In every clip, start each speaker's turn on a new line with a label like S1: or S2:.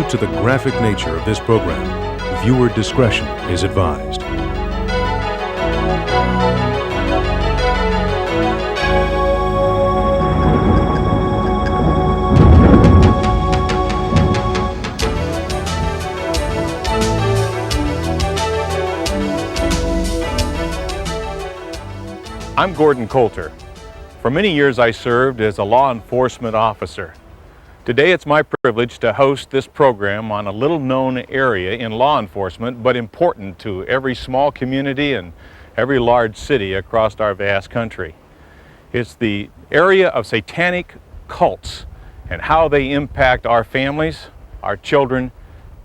S1: Due to the graphic nature of this program, viewer discretion is advised.
S2: I'm Gordon Coulter. For many years I served as a law enforcement officer. Today it's my privilege to host this program on a little-known area in law enforcement, but important to every small community and every large city across our vast country. It's the area of satanic cults and how they impact our families, our children,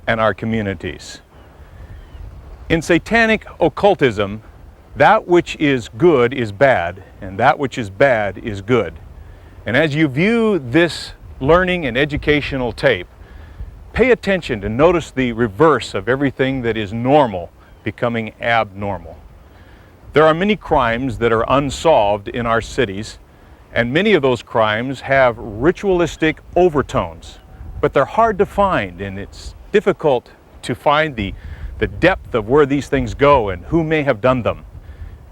S2: and our communities. In satanic occultism, that which is good is bad, and that which is bad is good. And as you view this learning and educational tape, pay attention to notice the reverse of everything that is normal becoming abnormal. There are many crimes that are unsolved in our cities, and many of those crimes have ritualistic overtones, but they're hard to find, and it's difficult to find the depth of where these things go and who may have done them.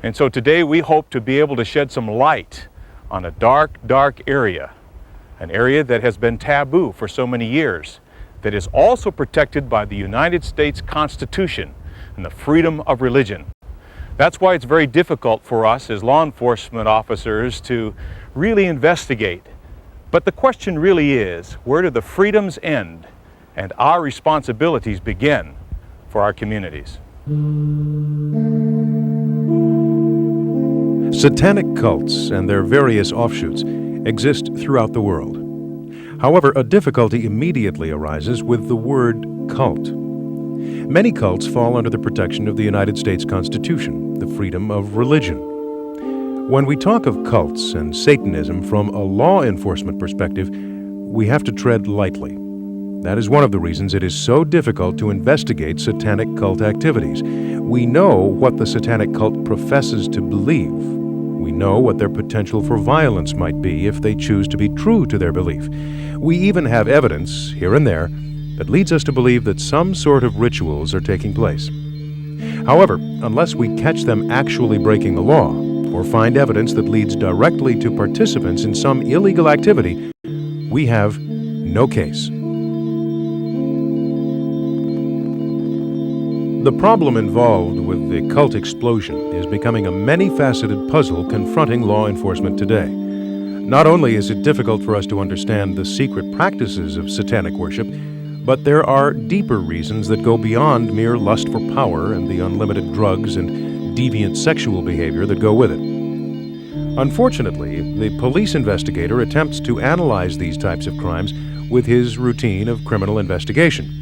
S2: And so today we hope to be able to shed some light on a dark, dark area, an area that has been taboo for so many years, that is also protected by the United States Constitution and the freedom of religion. That's why it's very difficult for us as law enforcement officers to really investigate. But the question really is, where do the freedoms end and our responsibilities begin for our communities?
S1: Satanic cults and their various offshoots exist throughout the world. However, a difficulty immediately arises with the word cult. Many cults fall under the protection of the United States Constitution, the freedom of religion. When we talk of cults and Satanism from a law enforcement perspective, we have to tread lightly. That is one of the reasons it is so difficult to investigate satanic cult activities. We know what the satanic cult professes to believe. We know what their potential for violence might be if they choose to be true to their belief. We even have evidence, here and there, that leads us to believe that some sort of rituals are taking place. However, unless we catch them actually breaking the law, or find evidence that leads directly to participants in some illegal activity, we have no case. The problem involved with the cult explosion is becoming a many-faceted puzzle confronting law enforcement today. Not only is it difficult for us to understand the secret practices of satanic worship, but there are deeper reasons that go beyond mere lust for power and the unlimited drugs and deviant sexual behavior that go with it. Unfortunately, the police investigator attempts to analyze these types of crimes with his routine of criminal investigation.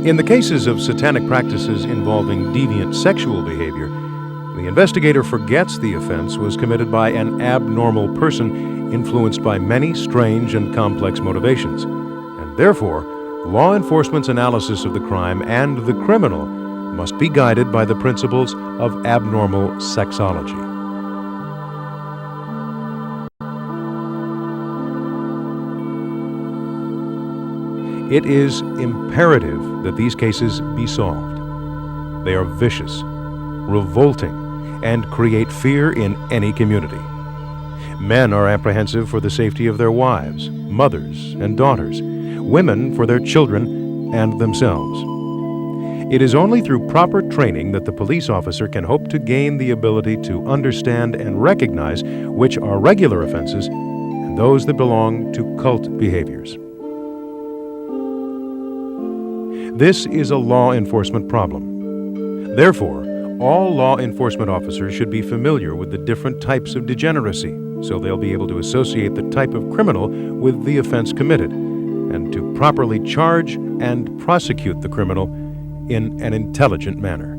S1: In the cases of satanic practices involving deviant sexual behavior, the investigator forgets the offense was committed by an abnormal person influenced by many strange and complex motivations, and therefore, law enforcement's analysis of the crime and the criminal must be guided by the principles of abnormal sexology. It is imperative that these cases be solved. They are vicious, revolting, and create fear in any community. Men are apprehensive for the safety of their wives, mothers, and daughters, women for their children and themselves. It is only through proper training that the police officer can hope to gain the ability to understand and recognize which are regular offenses and those that belong to cult behaviors. This is a law enforcement problem. Therefore, all law enforcement officers should be familiar with the different types of degeneracy, so they'll be able to associate the type of criminal with the offense committed, and to properly charge and prosecute the criminal in an intelligent manner.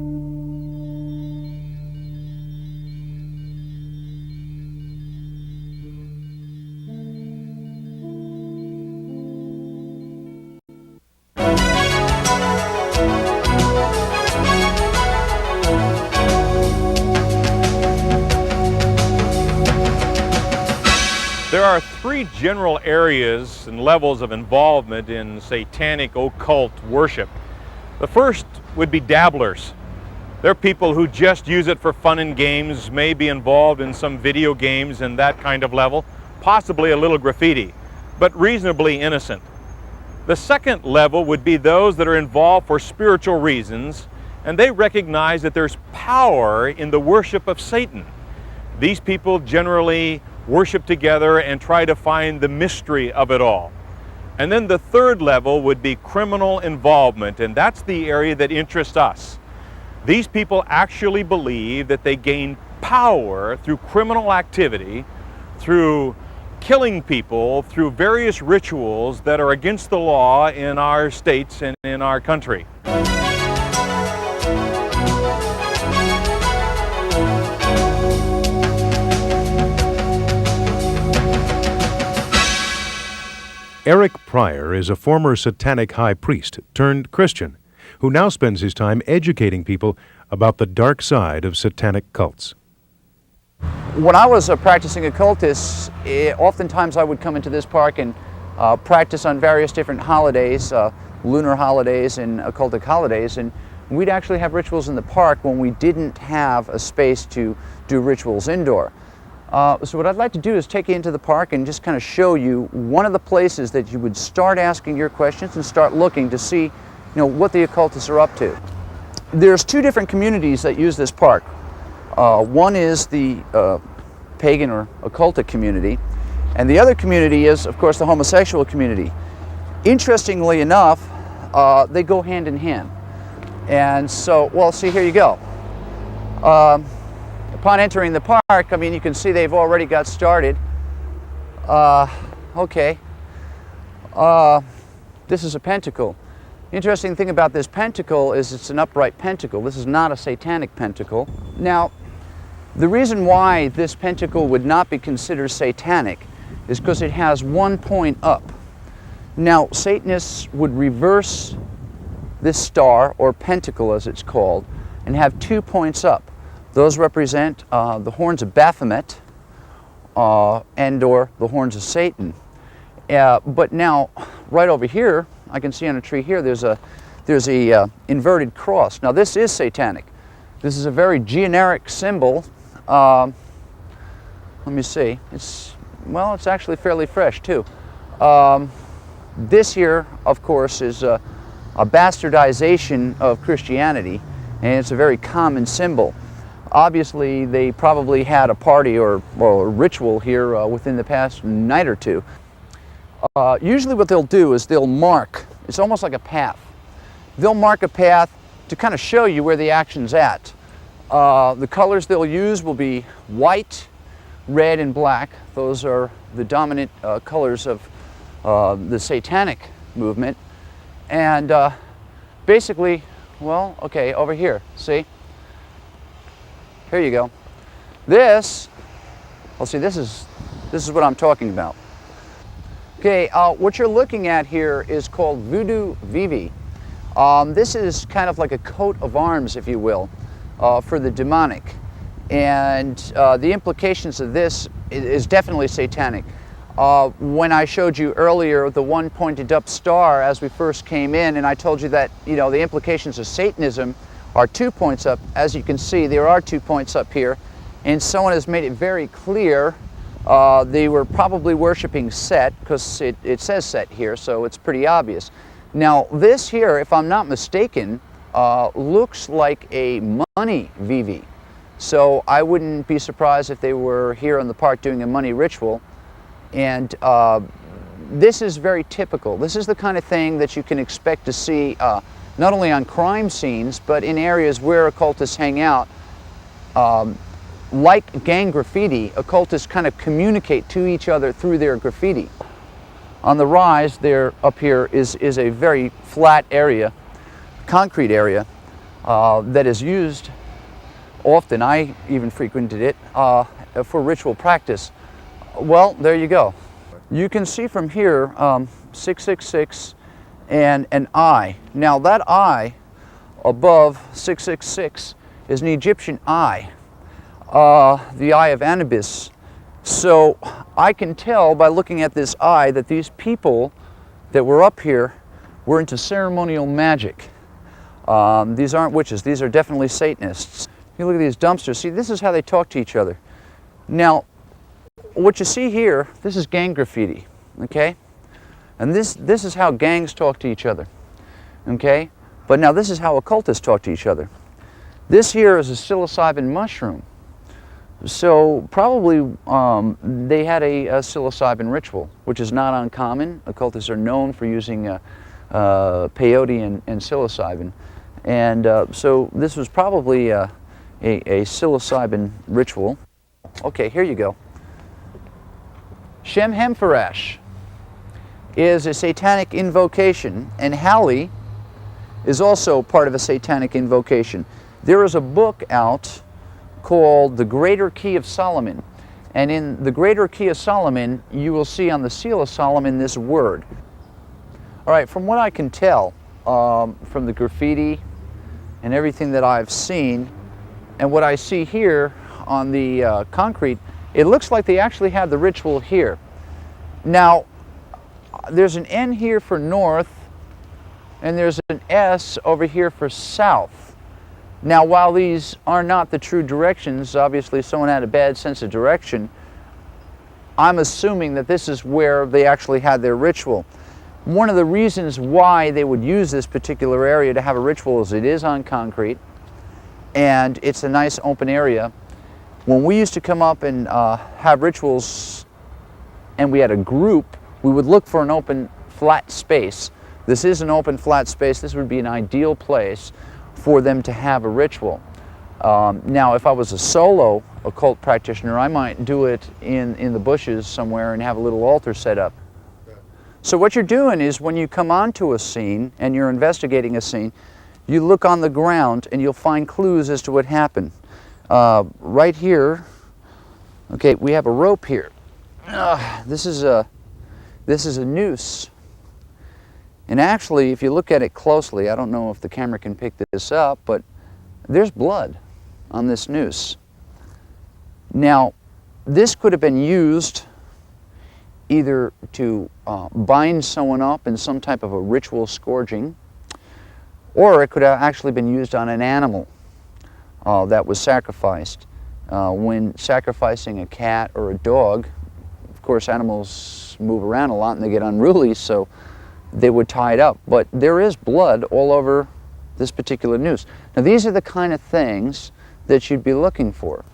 S2: There are three general areas and levels of involvement in satanic occult worship. The first would be dabblers. They're people who just use it for fun and games, may be involved in some video games and that kind of level, possibly a little graffiti, but reasonably innocent. The second level would be those that are involved for spiritual reasons, and they recognize that there's power in the worship of Satan. These people generally worship together and try to find the mystery of it all. And then the third level would be criminal involvement, and that's the area that interests us. These people actually believe that they gain power through criminal activity, through killing people, through various rituals that are against the law in our states and in our country.
S1: Eric Pryor is a former Satanic high priest turned Christian who now spends his time educating people about the dark side of Satanic cults.
S3: When I was a practicing occultist, oftentimes I would come into this park and practice on various different holidays, lunar holidays and occultic holidays, and we'd actually have rituals in the park when we didn't have a space to do rituals indoor. So what I'd like to do is take you into the park and just kind of show you one of the places that you would start asking your questions and start looking to see, what the occultists are up to. There's two different communities that use this park. One is the pagan or occultic community, and the other community is, of course, the homosexual community. Interestingly enough, they go hand in hand. And so, well, see, here you go. Upon entering the park, you can see they've already got started. Okay. This is a pentacle. The interesting thing about this pentacle is it's an upright pentacle. This is not a satanic pentacle. Now, the reason why this pentacle would not be considered satanic is because it has one point up. Now, Satanists would reverse this star, or pentacle as it's called, and have 2 points up. Those represent the horns of Baphomet and or the horns of Satan. But now, right over here, I can see on a tree here, there's a inverted cross. Now this is satanic. This is a very generic symbol. Let me see. It's actually fairly fresh too. This here, of course, is a bastardization of Christianity, and it's a very common symbol. Obviously, they probably had a party or a ritual here within the past night or two. Usually what they'll do is they'll mark, it's almost like a path. They'll mark a path to kind of show you where the action's at. The colors they'll use will be white, red, and black. Those are the dominant colors of the satanic movement. And basically, well, okay, over here, see? Here you go. This, well, see, this is what I'm talking about. Okay, what you're looking at here is called Voodoo Vivi. This is kind of like a coat of arms, if you will, for the demonic. And the implications of this is definitely satanic. When I showed you earlier the one pointed up star as we first came in, and I told you that, the implications of Satanism are 2 points up. As you can see, there are 2 points up here, and someone has made it very clear they were probably worshiping Set, because it says Set here, so it's pretty obvious. Now this here, if I'm not mistaken, looks like a money Vivi. So I wouldn't be surprised if they were here in the park doing a money ritual. And this is very typical. This is the kind of thing that you can expect to see not only on crime scenes, but in areas where occultists hang out. Like gang graffiti, occultists kind of communicate to each other through their graffiti. On the rise there, up here, is a very flat area, concrete area, that is used often. I even frequented it for ritual practice. Well, there you go. You can see from here 666 and an eye. Now that eye above 666 is an Egyptian eye. The eye of Anubis, So I can tell by looking at this eye that these people that were up here were into ceremonial magic. These aren't witches, these are definitely Satanists. You look at these dumpsters, see, this is how they talk to each other. Now, what you see here, this is gang graffiti, okay? And this is how gangs talk to each other, okay? But now this is how occultists talk to each other. This here is a psilocybin mushroom. So probably they had a psilocybin ritual, which is not uncommon. Occultists are known for using peyote and psilocybin. And so this was probably a psilocybin ritual. Okay, here you go. Shem Hemfarash is a satanic invocation, and Halley is also part of a satanic invocation. There is a book out called The Greater Key of Solomon, and in The Greater Key of Solomon you will see on the seal of Solomon this word. All right, from what I can tell from the graffiti and everything that I've seen and what I see here on the concrete, it looks like they actually have the ritual here. Now, there's an N here for north, and there's an S over here for south. Now, while these are not the true directions, obviously someone had a bad sense of direction, I'm assuming that this is where they actually had their ritual. One of the reasons why they would use this particular area to have a ritual is it is on concrete, and it's a nice open area. When we used to come up and have rituals and we had a group, we would look for an open flat space. This is an open flat space. This would be an ideal place for them to have a ritual. Now, if I was a solo occult practitioner, I might do it in the bushes somewhere and have a little altar set up. So what you're doing is when you come onto a scene and you're investigating a scene, you look on the ground and you'll find clues as to what happened. Right here, okay, we have a rope here. This is a noose. And actually, if you look at it closely, I don't know if the camera can pick this up, but there's blood on this noose. Now, this could have been used either to bind someone up in some type of a ritual scourging, or it could have actually been used on an animal that was sacrificed. When sacrificing a cat or a dog, of course animals move around a lot and they get unruly, so they would tie it up. But there is blood all over this particular noose. Now these are the kind of things that you'd be looking for.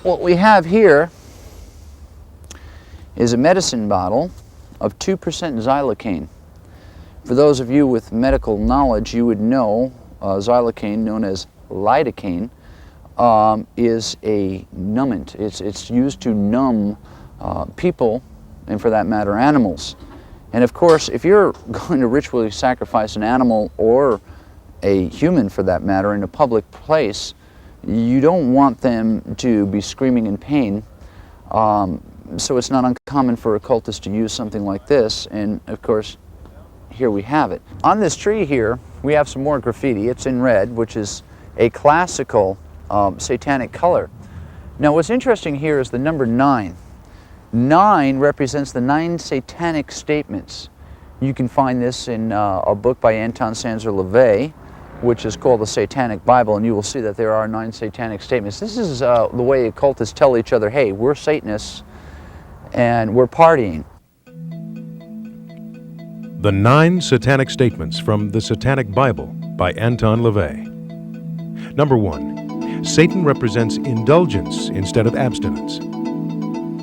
S3: What we have here is a medicine bottle of 2% xylocaine. For those of you with medical knowledge, you would know xylocaine, known as lidocaine, is a numbant. It's used to numb people, and for that matter, animals. And of course, if you're going to ritually sacrifice an animal, or a human for that matter, in a public place, you don't want them to be screaming in pain. So it's not uncommon for occultists to use something like this, and of course, here we have it. On this tree here, we have some more graffiti. It's in red, which is a classical satanic color. Now what's interesting here is the number 9. 9 represents the 9 satanic statements. You can find this in a book by Anton Sanzer LaVey, which is called the Satanic Bible, and you will see that there are 9 satanic statements. This is the way occultists tell each other, hey, we're Satanists and we're partying.
S1: The 9 Satanic Statements from the Satanic Bible by Anton LaVey. Number 1. Satan represents indulgence instead of abstinence.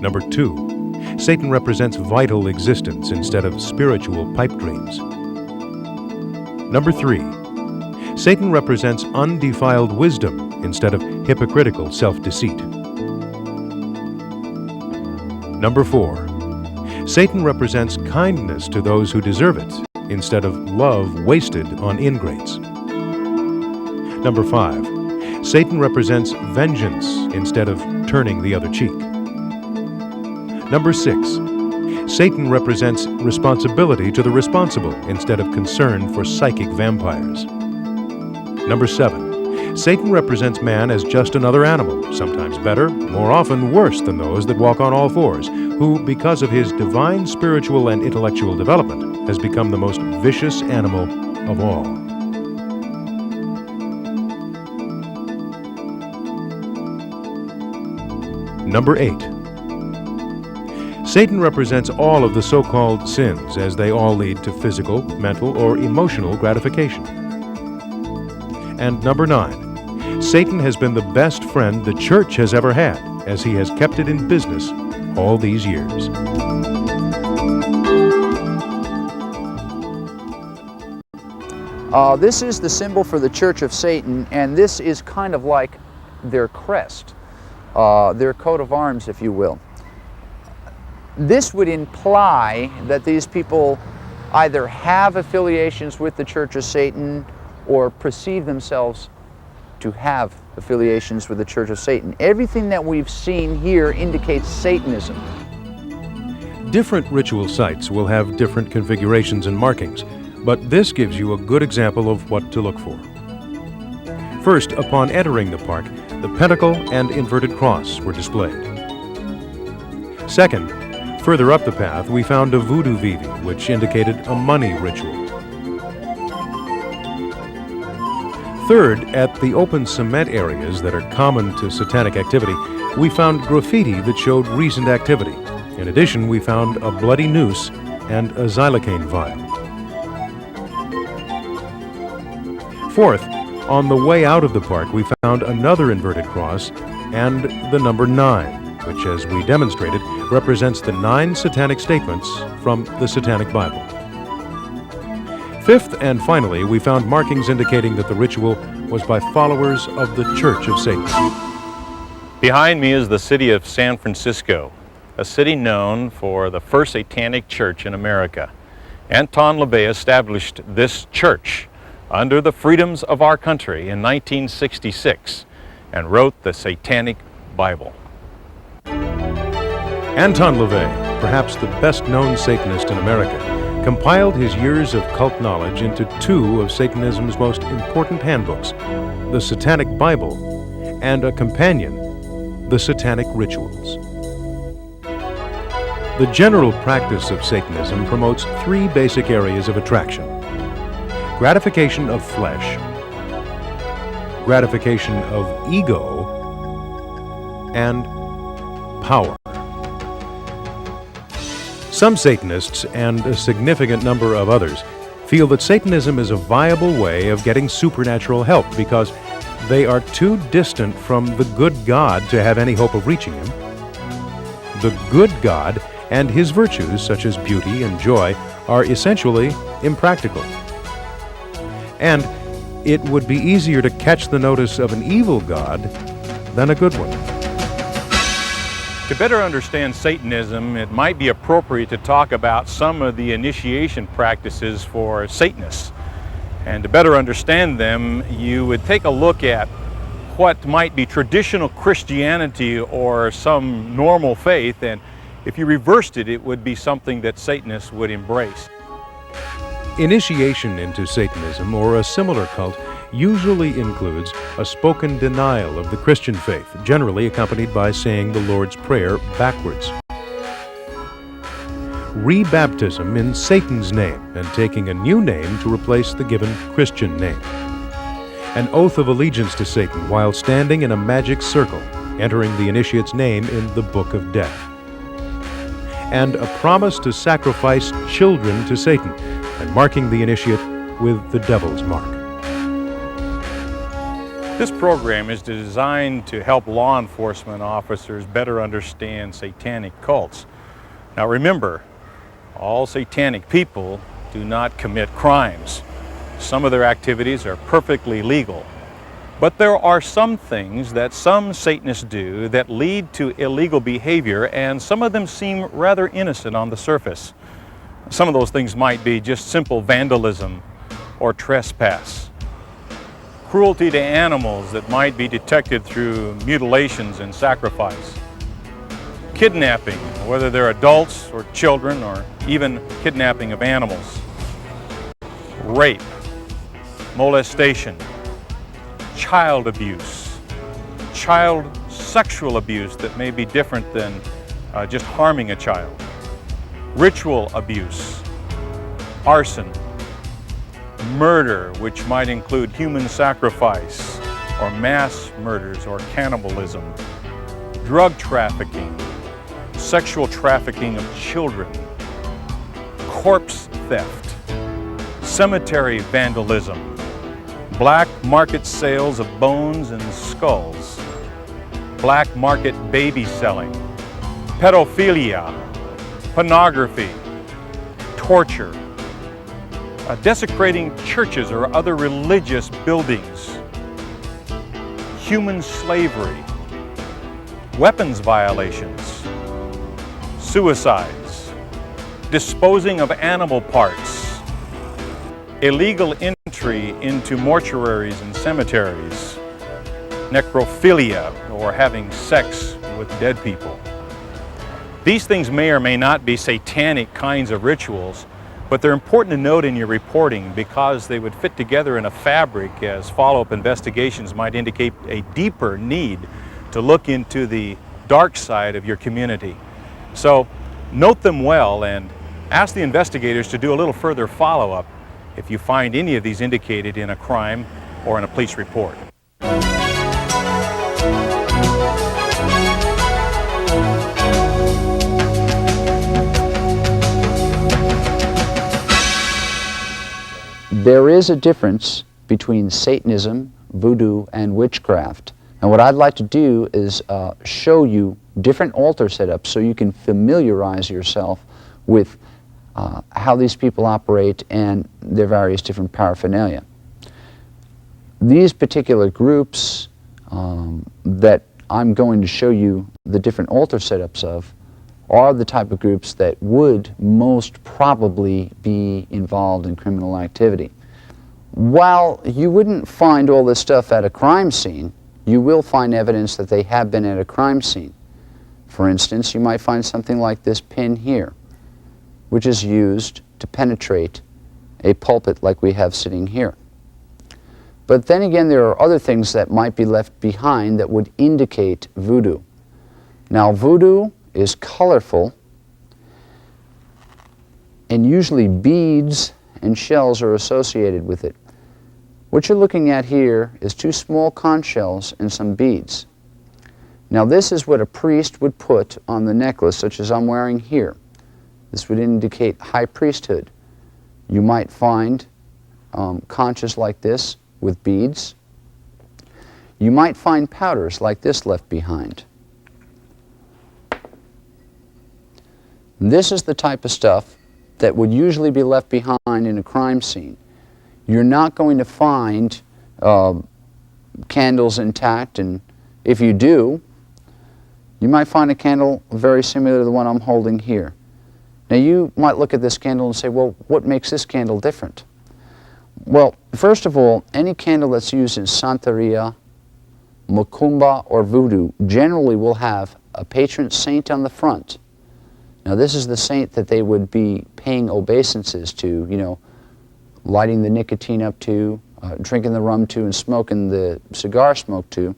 S1: Number 2. Satan represents vital existence instead of spiritual pipe dreams. Number 3. Satan represents undefiled wisdom instead of hypocritical self-deceit. Number 4. Satan represents kindness to those who deserve it instead of love wasted on ingrates. Number 5. Satan represents vengeance instead of turning the other cheek. Number 6. Satan represents responsibility to the responsible instead of concern for psychic vampires. Number 7. Satan represents man as just another animal, sometimes better, more often worse than those that walk on all fours, who, because of his divine spiritual and intellectual development, has become the most vicious animal of all. Number 8. Satan represents all of the so-called sins, as they all lead to physical, mental, or emotional gratification. And number 9. Satan has been the best friend the church has ever had, as he has kept it in business all these years.
S3: This is the symbol for the Church of Satan, and this is kind of like their crest, their coat of arms, if you will. This would imply that these people either have affiliations with the Church of Satan or perceive themselves to have affiliations with the Church of Satan. Everything that we've seen here indicates Satanism.
S1: Different ritual sites will have different configurations and markings, but this gives you a good example of what to look for. First, upon entering the park, the pentacle and inverted cross were displayed. Second, further up the path, we found a voodoo vivi, which indicated a money ritual. Third, at the open cement areas that are common to satanic activity, we found graffiti that showed recent activity. In addition, we found a bloody noose and a xylocaine vial. Fourth, on the way out of the park, we found another inverted cross and the number 9, which, as we demonstrated, represents the 9 satanic statements from the Satanic Bible. Fifth and finally, we found markings indicating that the ritual was by followers of the Church of Satan.
S2: Behind me is the city of San Francisco, a city known for the first satanic church in America. Anton LaVey established this church under the freedoms of our country in 1966 and wrote the Satanic Bible.
S1: Anton LaVey, perhaps the best-known Satanist in America, compiled his years of cult knowledge into 2 of Satanism's most important handbooks, the Satanic Bible and a companion, the Satanic Rituals. The general practice of Satanism promotes 3 basic areas of attraction: gratification of flesh, gratification of ego, and power. Some Satanists, and a significant number of others, feel that Satanism is a viable way of getting supernatural help because they are too distant from the good God to have any hope of reaching him. The good God and his virtues, such as beauty and joy, are essentially impractical. And it would be easier to catch the notice of an evil God than a good one.
S2: To better understand Satanism, it might be appropriate to talk about some of the initiation practices for Satanists. And to better understand them, you would take a look at what might be traditional Christianity or some normal faith, and if you reversed it, it would be something that Satanists would embrace.
S1: Initiation into Satanism or a similar cult usually includes a spoken denial of the Christian faith, generally accompanied by saying the Lord's Prayer backwards. Rebaptism in Satan's name and taking a new name to replace the given Christian name. An oath of allegiance to Satan while standing in a magic circle, entering the initiate's name in the Book of Death. And a promise to sacrifice children to Satan and marking the initiate with the devil's mark.
S2: This program is designed to help law enforcement officers better understand satanic cults. Now remember, all satanic people do not commit crimes. Some of their activities are perfectly legal. But there are some things that some Satanists do that lead to illegal behavior, and some of them seem rather innocent on the surface. Some of those things might be just simple vandalism or trespass. Cruelty to animals that might be detected through mutilations and sacrifice. Kidnapping, whether they're adults or children, or even kidnapping of animals. Rape, molestation, child abuse, child sexual abuse that may be different than just harming a child, ritual abuse, arson, murder, which might include human sacrifice or mass murders or cannibalism, drug trafficking, sexual trafficking of children, corpse theft, cemetery vandalism, black market sales of bones and skulls, black market baby selling, pedophilia, pornography, torture, desecrating churches or other religious buildings, human slavery, weapons violations, suicides, disposing of animal parts, illegal entry into mortuaries and cemeteries, necrophilia, or having sex with dead people. These things may or may not be satanic kinds of rituals, but they're important to note in your reporting because they would fit together in a fabric as follow-up investigations might indicate a deeper need to look into the dark side of your community. So note them well and ask the investigators to do a little further follow-up if you find any of these indicated in a crime or in a police report.
S3: There is a difference between Satanism, voodoo, and witchcraft. And what I'd like to do is show you different altar setups so you can familiarize yourself with how these people operate and their various different paraphernalia. These particular groups that I'm going to show you the different altar setups of are the type of groups that would most probably be involved in criminal activity. While you wouldn't find all this stuff at a crime scene, you will find evidence that they have been at a crime scene. For instance, you might find something like this pin here, which is used to penetrate a pulpit like we have sitting here. But then again, there are other things that might be left behind that would indicate voodoo. Now, voodoo is colorful, and usually beads and shells are associated with it. What you're looking at here is two small conch shells and some beads. Now, this is what a priest would put on the necklace, such as I'm wearing here. This would indicate high priesthood. You might find conches like this with beads. You might find powders like this left behind. This is the type of stuff that would usually be left behind in a crime scene. You're not going to find candles intact, and if you do, you might find a candle very similar to the one I'm holding here. Now, you might look at this candle and say, well, what makes this candle different? Well, first of all, any candle that's used in Santeria, Macumba, or Voodoo generally will have a patron saint on the front. Now, this is the saint that they would be paying obeisances to, you know, lighting the nicotine up to, drinking the rum to, and smoking the cigar smoke to.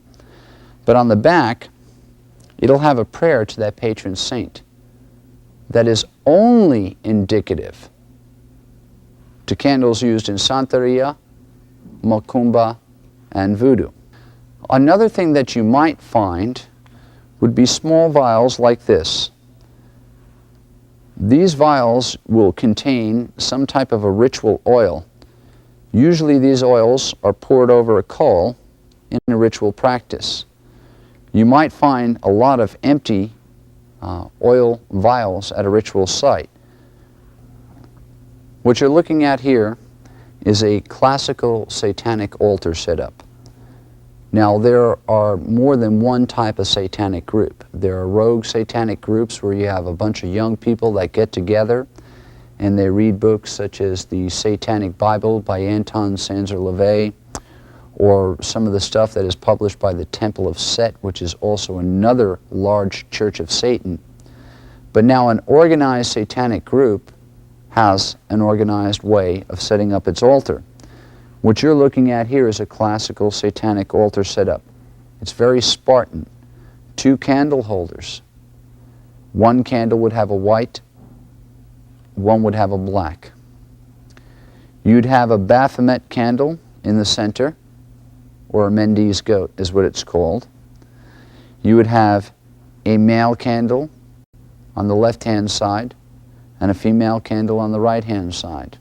S3: But on the back, it'll have a prayer to that patron saint that is only indicative to candles used in Santeria, Macumba, and Voodoo. Another thing that you might find would be small vials like this. These vials will contain some type of a ritual oil. Usually these oils are poured over a coal in a ritual practice. You might find a lot of empty oil vials at a ritual site. What you're looking at here is a classical satanic altar setup. Now, there are more than one type of satanic group. There are rogue satanic groups where you have a bunch of young people that get together and they read books such as the Satanic Bible by Anton Sanzer-LaVey, or some of the stuff that is published by the Temple of Set, which is also another large church of Satan. But now an organized satanic group has an organized way of setting up its altar. What you're looking at here is a classical satanic altar setup. It's very Spartan. 2 candle holders. 1 candle would have a white, 1 would have a black. You'd have a Baphomet candle in the center, or a Mendes goat is what it's called. You would have a male candle on the left-hand side and a female candle on the right-hand side.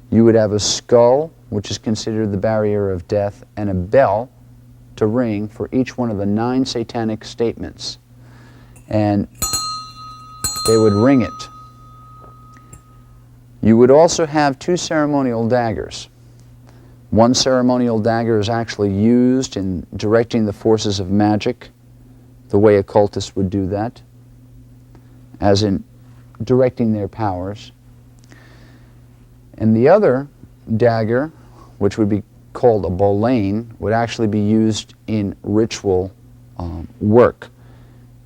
S3: You would have a skull, which is considered the barrier of death, and a bell to ring for each one of the 9 satanic statements. And they would ring it. You would also have 2 ceremonial daggers. 1 ceremonial dagger is actually used in directing the forces of magic, the way occultists would do that, as in directing their powers. And the other dagger, which would be called a bolane, would actually be used in ritual work.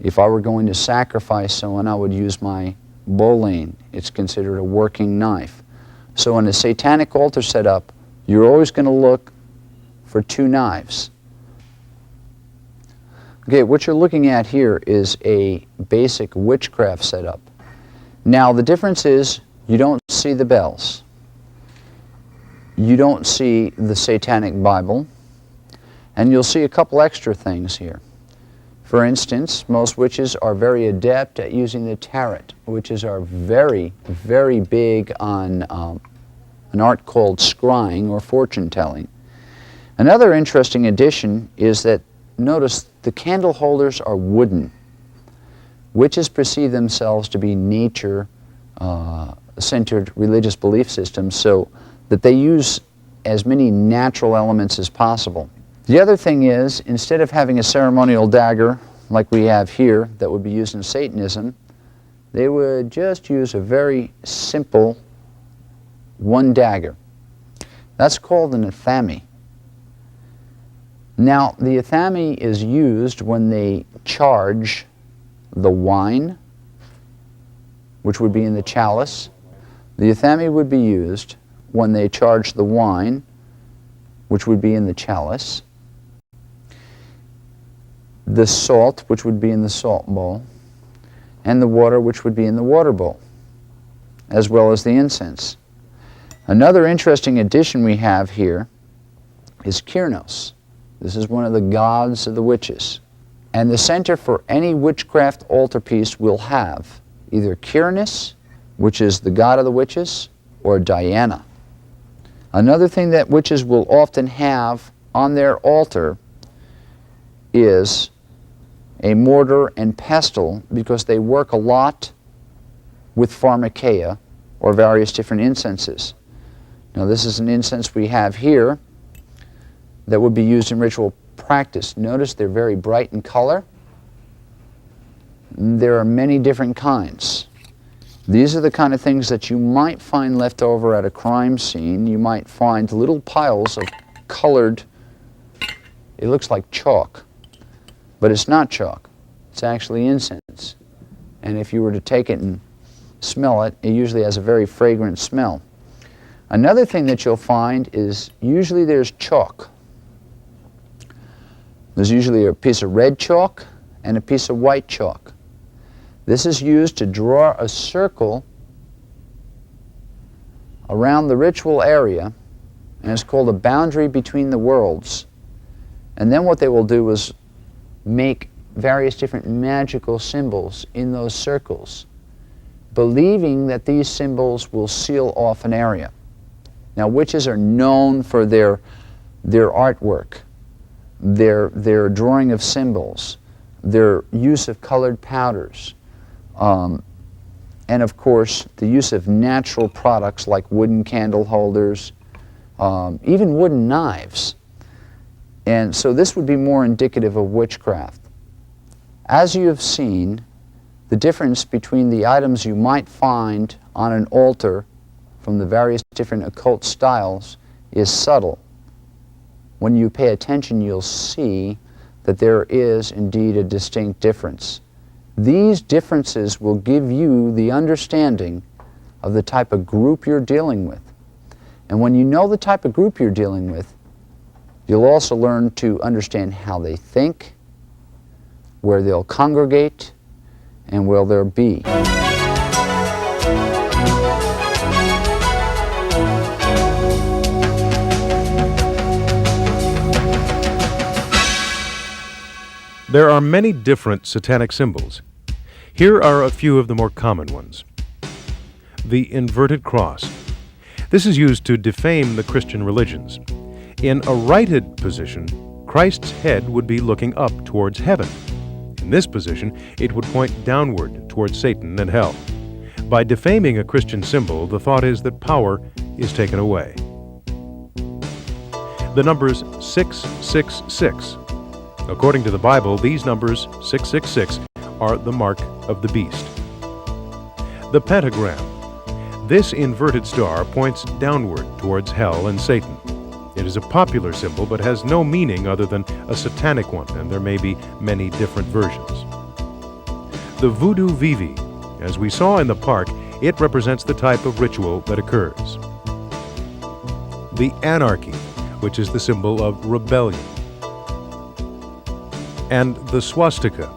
S3: If I were going to sacrifice someone, I would use my bolane. It's considered a working knife. So in a satanic altar setup, you're always going to look for 2 knives. Okay, what you're looking at here is a basic witchcraft setup. Now the difference is you don't see the bells. You don't see the Satanic Bible, and you'll see a couple extra things here. For instance, most witches are very adept at using the tarot. Witches are very, very big on an art called scrying or fortune telling. Another interesting addition is that, notice, the candle holders are wooden. Witches perceive themselves to be nature-centered religious belief systems, so that they use as many natural elements as possible. The other thing is, instead of having a ceremonial dagger like we have here that would be used in Satanism, they would just use a very simple 1 dagger. That's called an athame. Now, the athame is used when they charge the wine, which would be in the chalice. The athame would be used when they charge the wine, which would be in the chalice. The salt, which would be in the salt bowl, and the water, which would be in the water bowl, as well as the incense. Another interesting addition we have here is Kyrnos. This is one of the gods of the witches. And the center for any witchcraft altarpiece will have either Kyrnos, which is the god of the witches, or Diana. Another thing that witches will often have on their altar is a mortar and pestle, because they work a lot with pharmakeia, or various different incenses. Now this is an incense we have here that would be used in ritual practice. Notice they're very bright in color. There are many different kinds. These are the kind of things that you might find left over at a crime scene. You might find little piles of colored, it looks like chalk, but it's not chalk. It's actually incense. And if you were to take it and smell it, it usually has a very fragrant smell. Another thing that you'll find is usually there's chalk. There's usually a piece of red chalk and a piece of white chalk. This is used to draw a circle around the ritual area, and it's called a boundary between the worlds. And then what they will do is make various different magical symbols in those circles, believing that these symbols will seal off an area. Now, witches are known for their artwork, their drawing of symbols, their use of colored powders, and of course the use of natural products like wooden candle holders, even wooden knives. And so this would be more indicative of witchcraft. As you have seen, the difference between the items you might find on an altar from the various different occult styles is subtle. When you pay attention, you'll see that there is indeed a distinct difference. These differences will give you the understanding of the type of group you're dealing with. And when you know the type of group you're dealing with, you'll also learn to understand how they think, where they'll congregate, and where they'll be.
S1: There are many different satanic symbols. Here are a few of the more common ones. The inverted cross. This is used to defame the Christian religions. In a righted position, Christ's head would be looking up towards heaven. In this position, it would point downward towards Satan and hell. By defaming a Christian symbol, the thought is that power is taken away. The numbers 666. According to the Bible, these numbers, 666, are the mark of the beast. The pentagram. This inverted star points downward towards hell and Satan. It is a popular symbol but has no meaning other than a satanic one, and there may be many different versions. The voodoo vivi. As we saw in the park, it represents the type of ritual that occurs. The anarchy, which is the symbol of rebellion. And the swastika.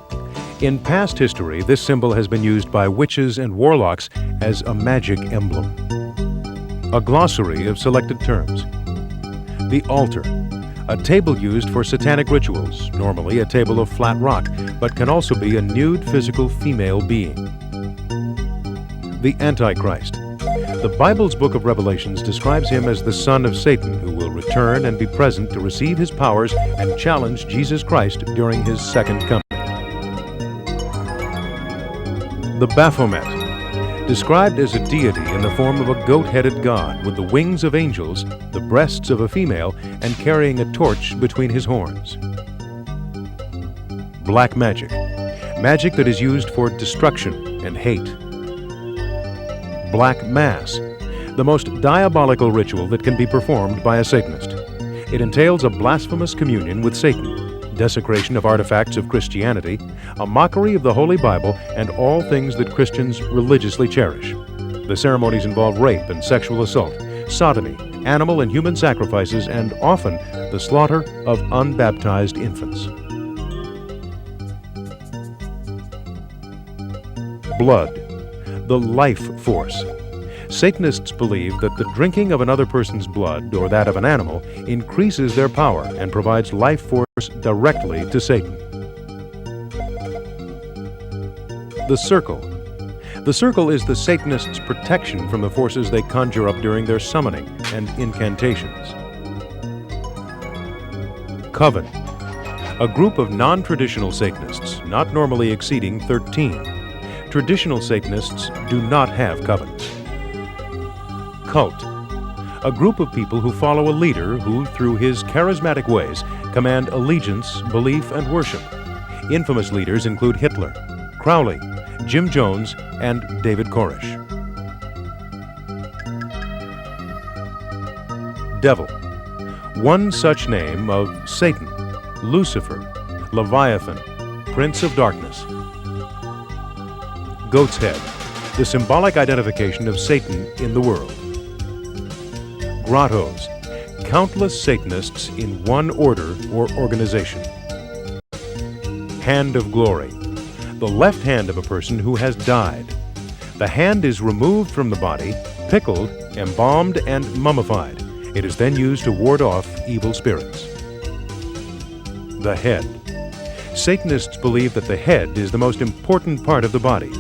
S1: In past history, this symbol has been used by witches and warlocks as a magic emblem. A glossary of selected terms. The altar, a table used for satanic rituals, normally a table of flat rock, but can also be a nude physical female being. The Antichrist. The Bible's book of Revelations describes him as the son of Satan, who will return and be present to receive his powers and challenge Jesus Christ during his second coming. The Baphomet, described as a deity in the form of a goat-headed god with the wings of angels, the breasts of a female, and carrying a torch between his horns. Black magic, magic that is used for destruction and hate. Black Mass, the most diabolical ritual that can be performed by a Satanist. It entails a blasphemous communion with Satan, desecration of artifacts of Christianity, a mockery of the Holy Bible, and all things that Christians religiously cherish. The ceremonies involve rape and sexual assault, sodomy, animal and human sacrifices, and often the slaughter of unbaptized infants. Blood, the life force. Satanists believe that the drinking of another person's blood or that of an animal increases their power and provides life force directly to Satan. The circle. The circle is the Satanists' protection from the forces they conjure up during their summoning and incantations. Coven. A group of non-traditional Satanists, not normally exceeding 13. Traditional Satanists do not have covens. Cult. A group of people who follow a leader who, through his charismatic ways, command allegiance, belief, and worship. Infamous leaders include Hitler, Crowley, Jim Jones, and David Koresh. Devil. One such name of Satan, Lucifer, Leviathan, Prince of Darkness. Goat's head, the symbolic identification of Satan in the world. Grottos, countless Satanists in one order or organization. Hand of glory, the left hand of a person who has died. The hand is removed from the body, pickled, embalmed, and mummified. It is then used to ward off evil spirits. The head. Satanists believe that the head is the most important part of the body.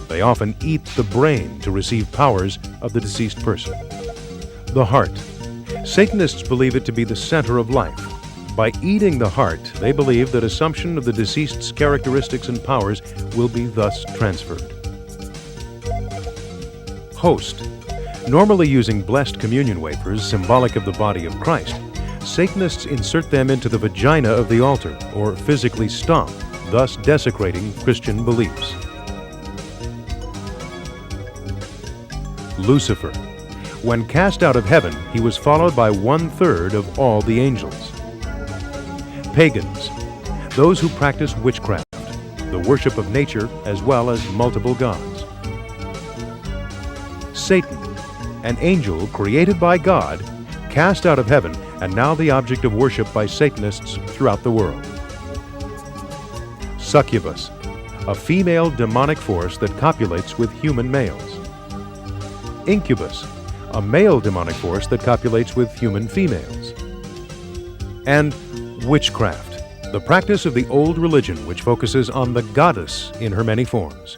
S1: They often eat the brain to receive powers of the deceased person. The heart. Satanists believe it to be the center of life. By eating the heart, they believe that assumption of the deceased's characteristics and powers will be thus transferred. Host. Normally using blessed communion wafers, symbolic of the body of Christ, Satanists insert them into the vagina of the altar, or physically stomp, thus desecrating Christian beliefs. Lucifer. When cast out of heaven, he was followed by 1/3 of all the angels. Pagans. Those who practice witchcraft, the worship of nature as well as multiple gods. Satan. an angel created by God, cast out of heaven, and now the object of worship by Satanists throughout the world. Succubus, a female demonic force that copulates with human males. Incubus, a male demonic force that copulates with human females. And witchcraft, the practice of the old religion which focuses on the goddess in her many forms.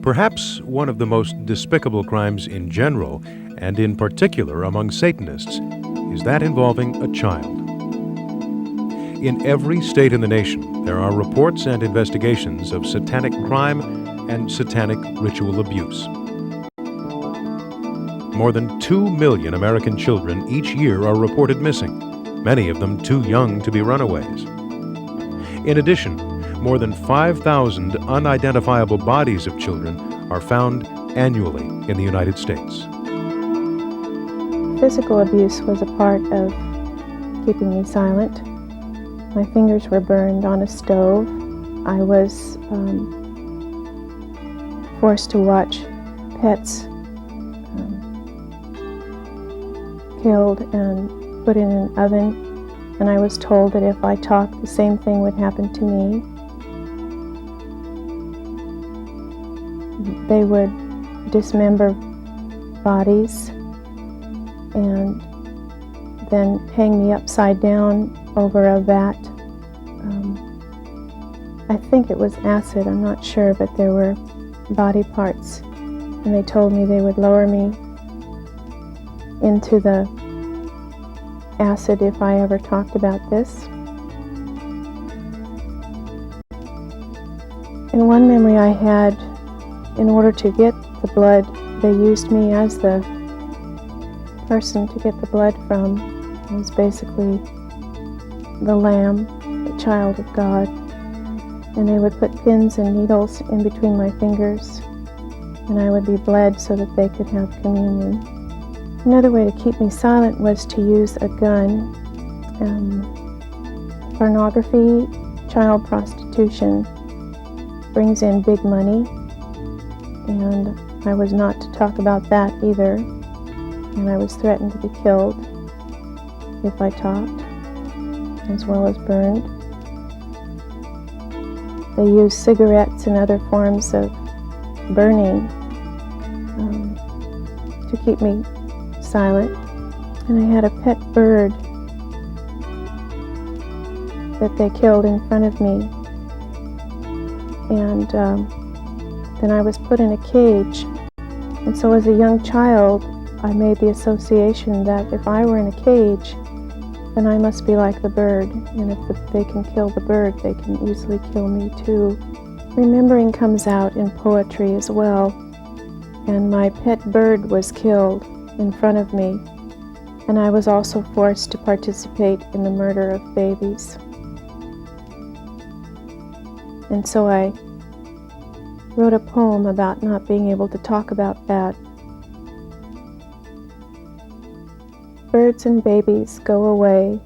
S1: Perhaps one of the most despicable crimes in general, and in particular among Satanists, is that involving a child. In every state in the nation, there are reports and investigations of satanic crime and satanic ritual abuse. More than 2 million American children each year are reported missing, many of them too young to be runaways. In addition, more than 5,000 unidentifiable bodies of children are found annually in the United States.
S4: Physical abuse was a part of keeping me silent. My fingers were burned on a stove. I was forced to watch pets killed and put in an oven, and I was told that if I talked, the same thing would happen to me. They would dismember bodies and then hang me upside down over a vat. I think it was acid, I'm not sure, but there were body parts, and they told me they would lower me into the acid if I ever talked about this. And one memory I had, in order to get the blood, they used me as the person to get the blood from. I was basically the lamb, the child of God. And they would put pins and needles in between my fingers, and I would be bled so that they could have communion. Another way to keep me silent was to use a gun. Pornography, child prostitution brings in big money, and I was not to talk about that either, and I was threatened to be killed if I talked, as well as burned. They used cigarettes and other forms of burning to keep me silent. And I had a pet bird that they killed in front of me. And then I was put in a cage. And so as a young child, I made the association that if I were in a cage, then I must be like the bird, and if they can kill the bird, they can easily kill me too. Remembering comes out in poetry as well, and my pet bird was killed in front of me, and I was also forced to participate in the murder of babies. And so I wrote a poem about not being able to talk about that. Birds and babies go away,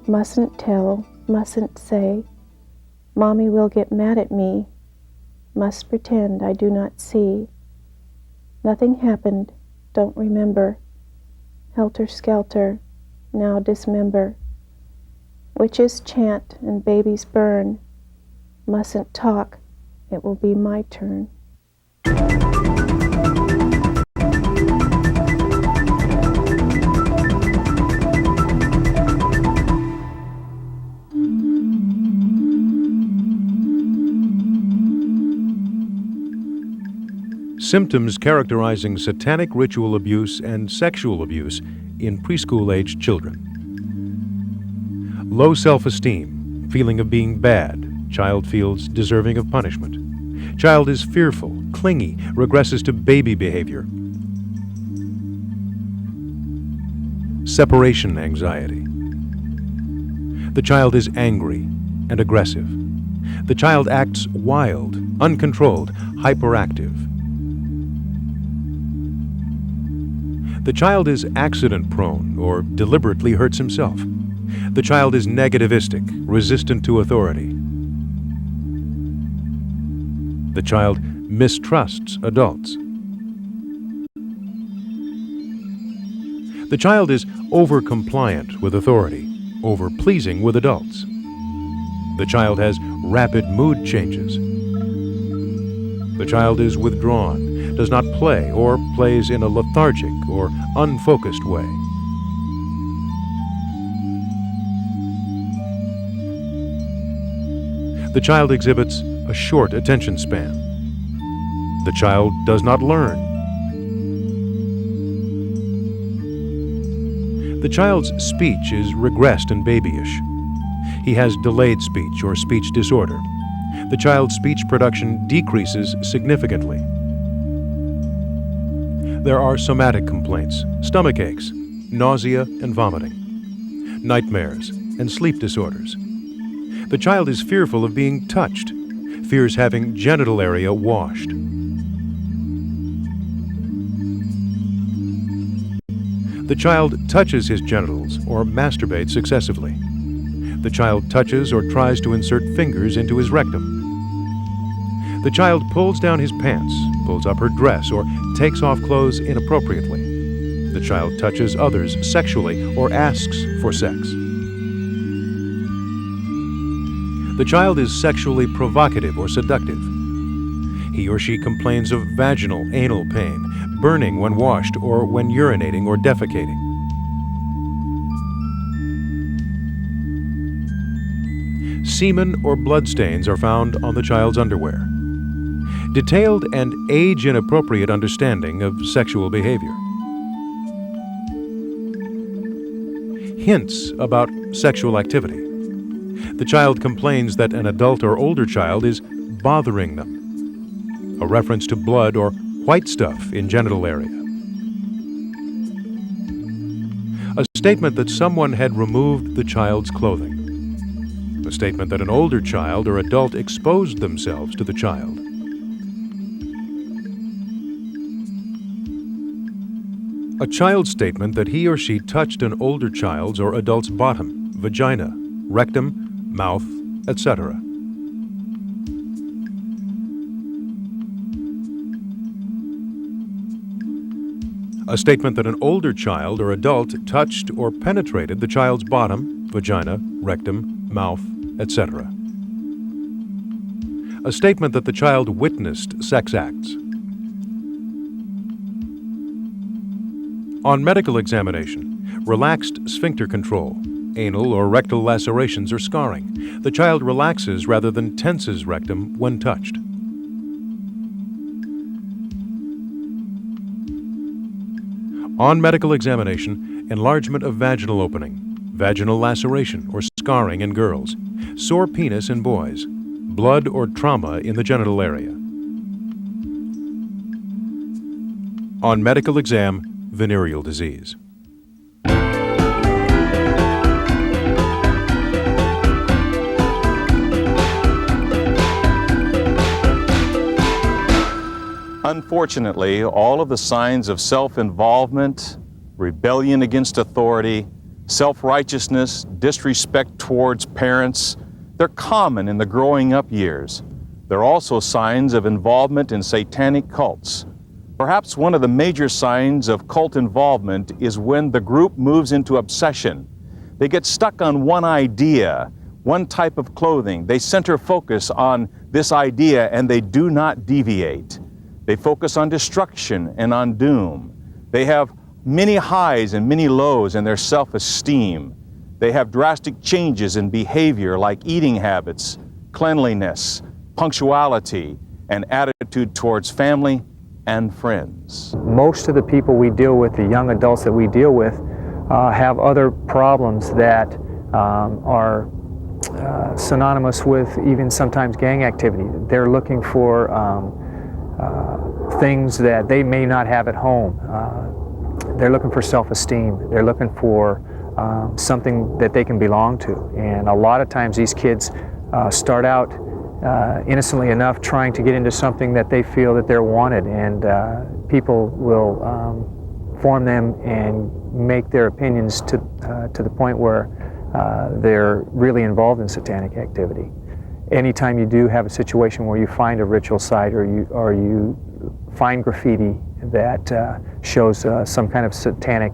S4: mustn't tell, mustn't say. Mommy will get mad at me, must pretend I do not see. Nothing happened, don't remember. Helter skelter, now dismember. Witches chant and babies burn. Mustn't talk, it will be my turn.
S1: Symptoms characterizing satanic ritual abuse and sexual abuse in preschool-aged children. Low self-esteem, feeling of being bad. Child feels deserving of punishment. Child is fearful, clingy, regresses to baby behavior. Separation anxiety. The child is angry and aggressive. The child acts wild, uncontrolled, hyperactive. The child is accident-prone or deliberately hurts himself. The child is negativistic, resistant to authority. The child mistrusts adults. The child is over-compliant with authority, over-pleasing with adults. The child has rapid mood changes. The child is withdrawn, does not play, or plays in a lethargic or unfocused way. The child exhibits a short attention span. The child does not learn. The child's speech is regressed and babyish. He has delayed speech or speech disorder. The child's speech production decreases significantly. There are somatic complaints, stomach aches, nausea and vomiting, nightmares, and sleep disorders. The child is fearful of being touched, fears having genital area washed. The child touches his genitals or masturbates excessively. The child touches or tries to insert fingers into his rectum. The child pulls down his pants, pulls up her dress, or takes off clothes inappropriately. The child touches others sexually or asks for sex. The child is sexually provocative or seductive. He or she complains of vaginal, anal pain, burning when washed or when urinating or defecating. Semen or bloodstains are found on the child's underwear. Detailed and age-inappropriate understanding of sexual behavior. Hints about sexual activity. The child complains that an adult or older child is bothering them. A reference to blood or white stuff in genital area. A statement that someone had removed the child's clothing. A statement that an older child or adult exposed themselves to the child. A child's statement that he or she touched an older child's or adult's bottom, vagina, rectum, mouth, etc. A statement that an older child or adult touched or penetrated the child's bottom, vagina, rectum, mouth, etc. A statement that the child witnessed sex acts. On medical examination, relaxed sphincter control, anal or rectal lacerations or scarring. The child relaxes rather than tenses rectum when touched. On medical examination, enlargement of vaginal opening, vaginal laceration or scarring in girls, sore penis in boys, blood or trauma in the genital area. On medical exam, venereal disease.
S2: Unfortunately, all of the signs of self-involvement, rebellion against authority, self-righteousness, disrespect towards parents, they're common in the growing up years. They're also signs of involvement in satanic cults. Perhaps one of the major signs of cult involvement is when the group moves into obsession. They get stuck on one idea, one type of clothing. They center focus on this idea and they do not deviate. They focus on destruction and on doom. They have many highs and many lows in their self-esteem. They have drastic changes in behavior like eating habits, cleanliness, punctuality, and attitude towards family and friends.
S5: Most of the people we deal with, the young adults that we deal with, have other problems that are synonymous with even sometimes gang activity. They're looking for things that they may not have at home. They're looking for self-esteem. They're looking for something that they can belong to. And a lot of times these kids start out innocently enough trying to get into something that they feel that they're wanted, and people will inform them and make their opinions to the point where they're really involved in satanic activity. Anytime you do have a situation where you find a ritual site or you find graffiti that shows some kind of satanic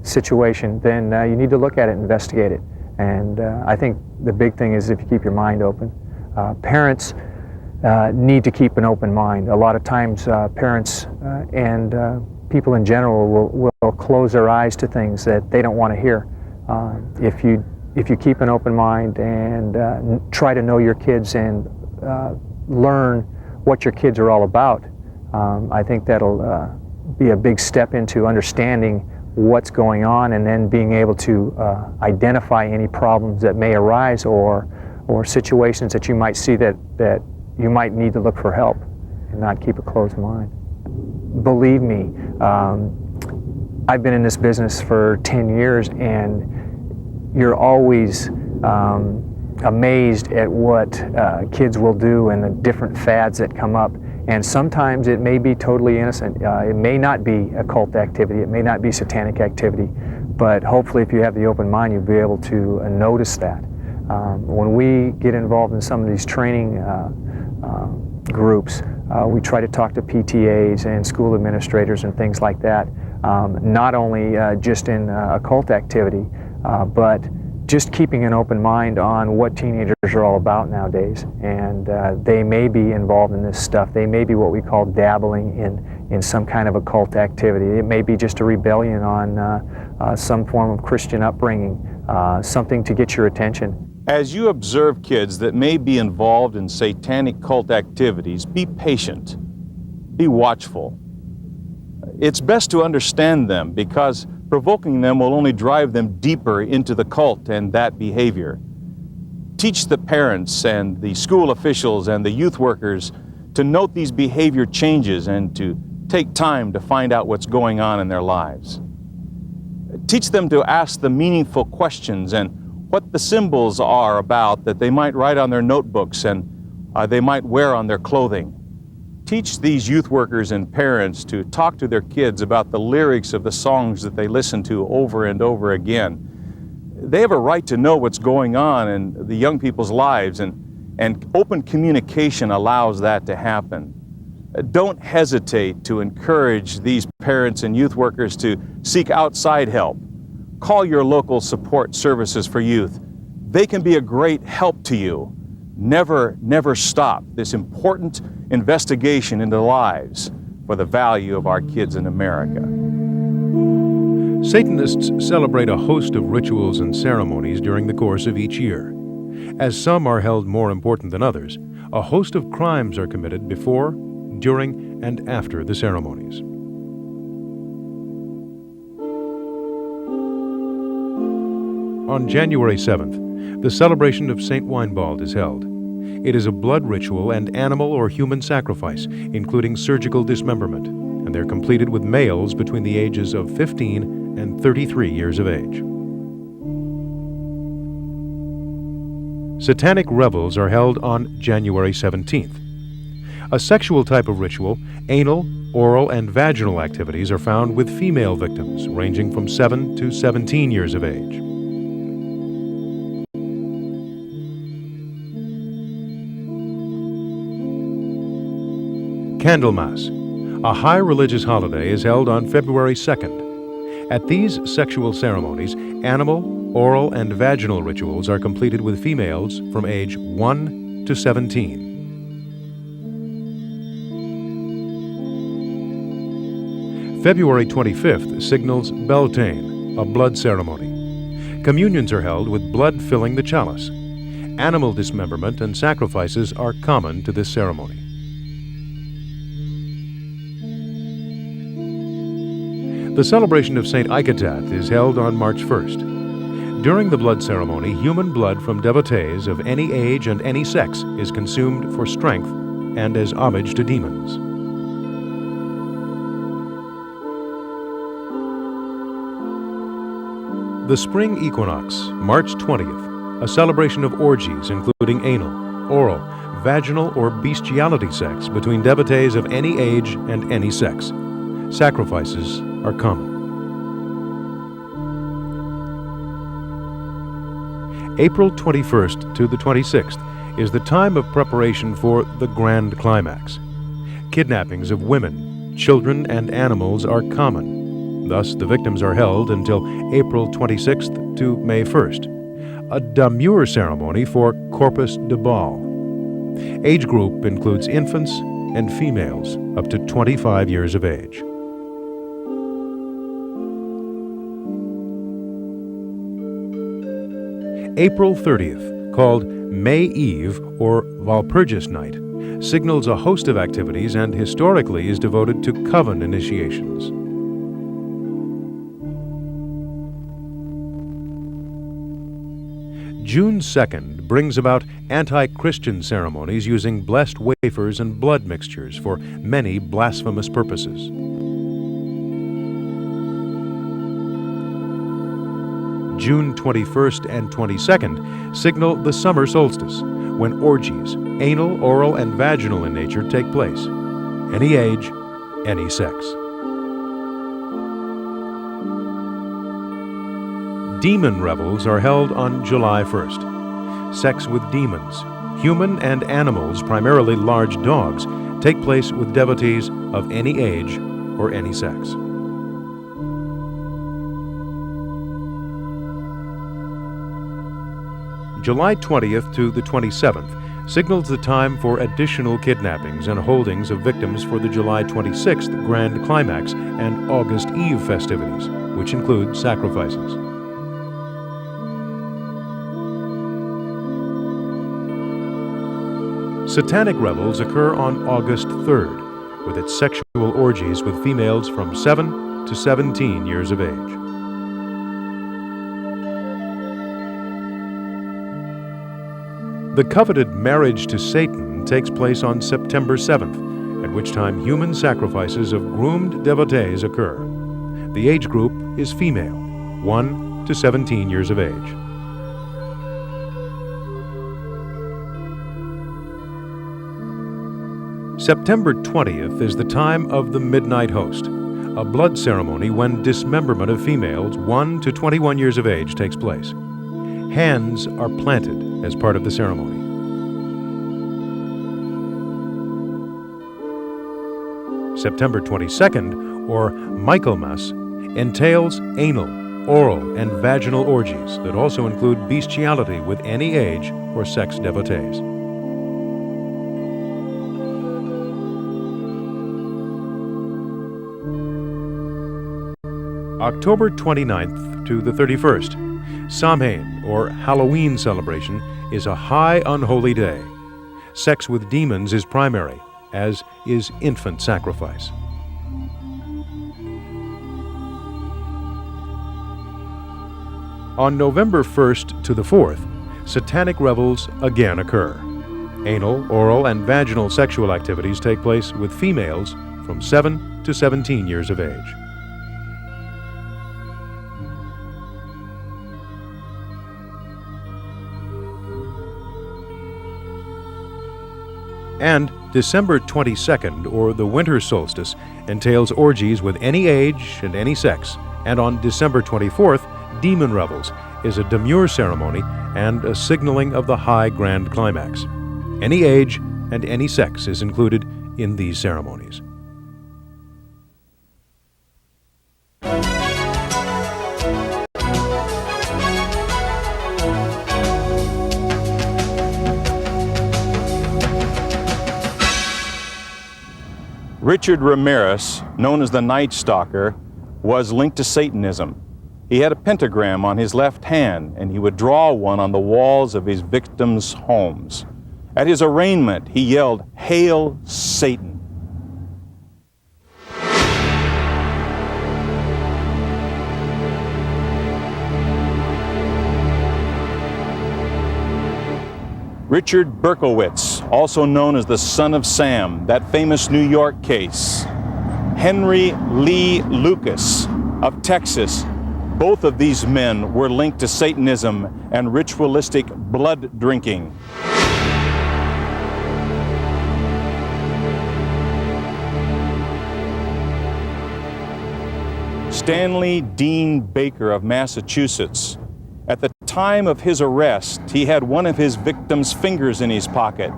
S5: situation, then you need to look at it and investigate it. And I think the big thing is if you keep your mind open. Parents need to keep an open mind. A lot of times parents and people in general will close their eyes to things that they don't want to hear. If you keep an open mind and try to know your kids and learn what your kids are all about, I think that'll be a big step into understanding what's going on and then being able to identify any problems that may arise or situations that you might see that you might need to look for help and not keep a closed mind. Believe me, I've been in this business for 10 years and you're always amazed at what kids will do and the different fads that come up. And sometimes it may be totally innocent. It may not be occult activity. It may not be satanic activity. But hopefully if you have the open mind, you'll be able to notice that. When we get involved in some of these training groups, we try to talk to PTAs and school administrators and things like that, not only just in occult activity, but just keeping an open mind on what teenagers are all about nowadays. And they may be involved in this stuff. They may be what we call dabbling in some kind of occult activity. It may be just a rebellion on some form of Christian upbringing, something to get your attention.
S2: As you observe kids that may be involved in satanic cult activities, be patient, be watchful. It's best to understand them because provoking them will only drive them deeper into the cult and that behavior. Teach the parents and the school officials and the youth workers to note these behavior changes and to take time to find out what's going on in their lives. Teach them to ask the meaningful questions and what the symbols are about that they might write on their notebooks and they might wear on their clothing. Teach these youth workers and parents to talk to their kids about the lyrics of the songs that they listen to over and over again. They have a right to know what's going on in the young people's lives, and open communication allows that to happen. Don't hesitate to encourage these parents and youth workers to seek outside help. Call your local support services for youth. They can be a great help to you. Never stop this important investigation into lives for the value of our kids in America.
S1: Satanists celebrate a host of rituals and ceremonies during the course of each year. As some are held more important than others, a host of crimes are committed before, during, and after the ceremonies. On January 7th, the celebration of St. Weinbald is held. It is a blood ritual and animal or human sacrifice, including surgical dismemberment, and they're completed with males between the ages of 15 and 33 years of age. Satanic revels are held on January 17th. A sexual type of ritual, anal, oral, and vaginal activities are found with female victims ranging from 7 to 17 years of age. Candlemas, a high religious holiday, is held on February 2nd. At these sexual ceremonies, animal, oral, and vaginal rituals are completed with females from age 1 to 17. February 25th signals Beltane, a blood ceremony. Communions are held with blood filling the chalice. Animal dismemberment and sacrifices are common to this ceremony. The celebration of St. Iketat is held on March 1st. During the blood ceremony, human blood from devotees of any age and any sex is consumed for strength and as homage to demons. The spring equinox, March 20th, a celebration of orgies including anal, oral, vaginal, or bestiality sex between devotees of any age and any sex. Sacrifices are common. April 21st to the 26th is the time of preparation for the grand climax. Kidnappings of women, children, and animals are common. Thus, the victims are held until April 26th to May 1st. A demure ceremony for corpus de ball. Age group includes infants and females up to 25 years of age. April 30th, called May Eve or Walpurgis Night, signals a host of activities and historically is devoted to coven initiations. June 2nd brings about anti-Christian ceremonies using blessed wafers and blood mixtures for many blasphemous purposes. June 21st and 22nd signal the summer solstice, when orgies, anal, oral, and vaginal in nature, take place. Any age, any sex. Demon revels are held on July 1st. Sex with demons, human and animals, primarily large dogs, take place with devotees of any age or any sex. July 20th to the 27th signals the time for additional kidnappings and holdings of victims for the July 26th Grand Climax and August Eve festivities, which include sacrifices. Satanic revels occur on August 3rd, with its sexual orgies with females from 7 to 17 years of age. The coveted marriage to Satan takes place on September 7th, at which time human sacrifices of groomed devotees occur. The age group is female, 1 to 17 years of age. September 20th is the time of the Midnight Host, a blood ceremony when dismemberment of females 1 to 21 years of age takes place. Hands are planted as part of the ceremony. September 22nd, or Michaelmas, entails anal, oral, and vaginal orgies that also include bestiality with any age or sex devotees. October 29th to the 31st, Samhain, or Halloween celebration, is a high unholy day. Sex with demons is primary, as is infant sacrifice. On November 1st to the 4th, Satanic revels again occur. Anal, oral, and vaginal sexual activities take place with females from 7 to 17 years of age. And December 22nd, or the winter solstice, entails orgies with any age and any sex. And on December 24th, Demon Revels is a demure ceremony and a signaling of the high grand climax. Any age and any sex is included in these ceremonies.
S2: Richard Ramirez, known as the Night Stalker, was linked to Satanism. He had a pentagram on his left hand, and he would draw one on the walls of his victims' homes. At his arraignment, he yelled, "Hail Satan!" Richard Berkowitz, also known as the Son of Sam, that famous New York case. Henry Lee Lucas of Texas. Both of these men were linked to Satanism and ritualistic blood drinking. Stanley Dean Baker of Massachusetts. At the time of his arrest, he had one of his victim's fingers in his pocket,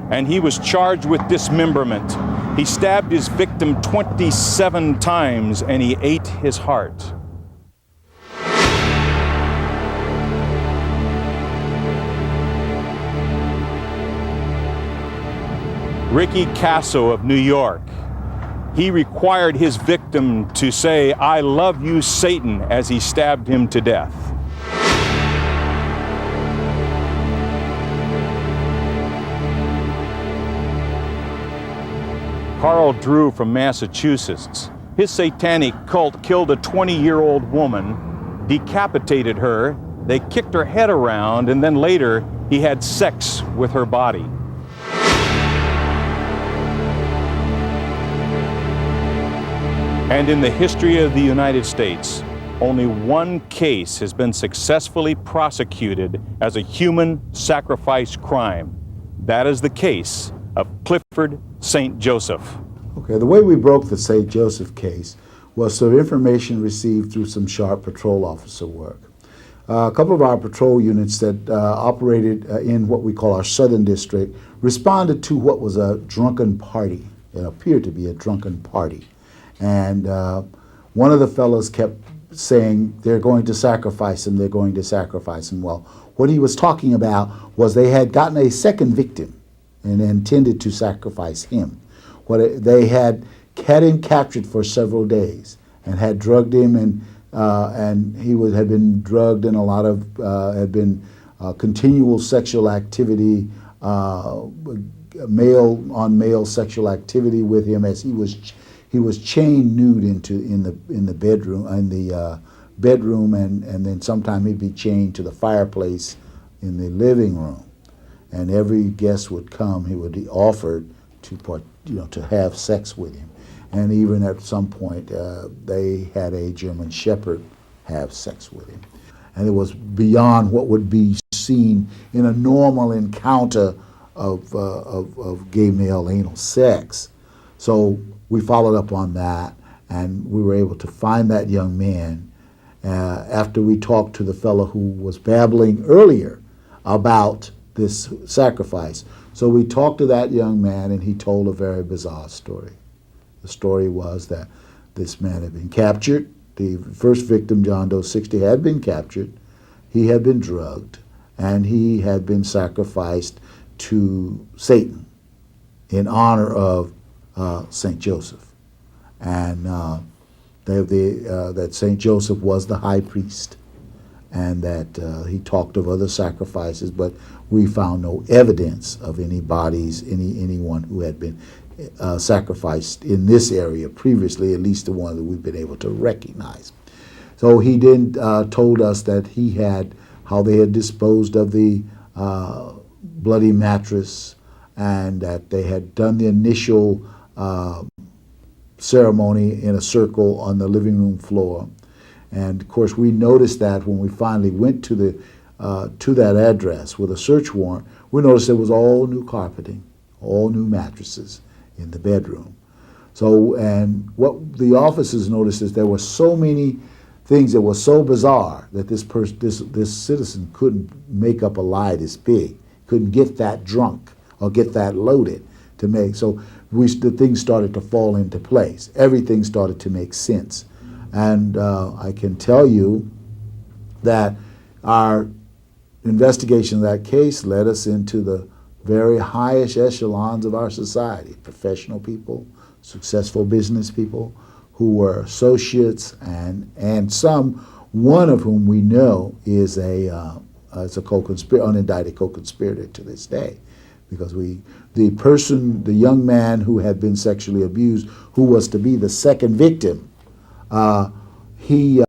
S2: and he was charged with dismemberment. He stabbed his victim 27 times, and he ate his heart. Ricky Casso of New York. He required his victim to say, "I love you, Satan," as he stabbed him to death. Carl Drew from Massachusetts. His satanic cult killed a 20-year-old woman, decapitated her, they kicked her head around, and then later he had sex with her body. And in the history of the United States, only one case has been successfully prosecuted as a human sacrifice crime. That is the case of Clifford St. Joseph.
S6: Okay, the way we broke the St. Joseph case was through information received through some sharp patrol officer work. A couple of our patrol units that operated in what we call our Southern District responded to what was a drunken party. It appeared to be a drunken party. And one of the fellows kept saying, they're going to sacrifice him, they're going to sacrifice him. Well, what he was talking about was they had gotten a second victim and intended to sacrifice him. They had him captured for several days and had drugged him, and he had been drugged, and a lot of had been continual sexual activity, male sexual activity with him as he was chained nude in the bedroom, and then sometime he'd be chained to the fireplace in the living room, and every guest would come, he would be offered to have sex with him, and even at some point they had a German Shepherd have sex with him, and it was beyond what would be seen in a normal encounter of gay male anal sex. So we followed up on that, and we were able to find that young man after we talked to the fellow who was babbling earlier about this sacrifice. So we talked to that young man, and he told a very bizarre story. The story was that this man had been captured. The first victim, John Doe 60, had been captured. He had been drugged, and he had been sacrificed to Satan in honor of St. Joseph, and that St. Joseph was the high priest, and that he talked of other sacrifices, but we found no evidence of any bodies, anyone who had been sacrificed in this area previously, at least the one that we've been able to recognize. So he then told us that how they had disposed of the bloody mattress, and that they had done the initial ceremony in a circle on the living room floor. And of course we noticed that when we finally went to that address with a search warrant, we noticed there was all new carpeting, all new mattresses in the bedroom. So, and what the officers noticed is there were so many things that were so bizarre that this citizen couldn't make up a lie this big, couldn't get that drunk or get that loaded to make. So the things started to fall into place. Everything started to make sense. And I can tell you that our investigation of that case led us into the very highest echelons of our society, professional people, successful business people who were associates, and one of whom we know is a unindicted co-conspirator to this day. Because the young man who had been sexually abused, who was to be the second victim, we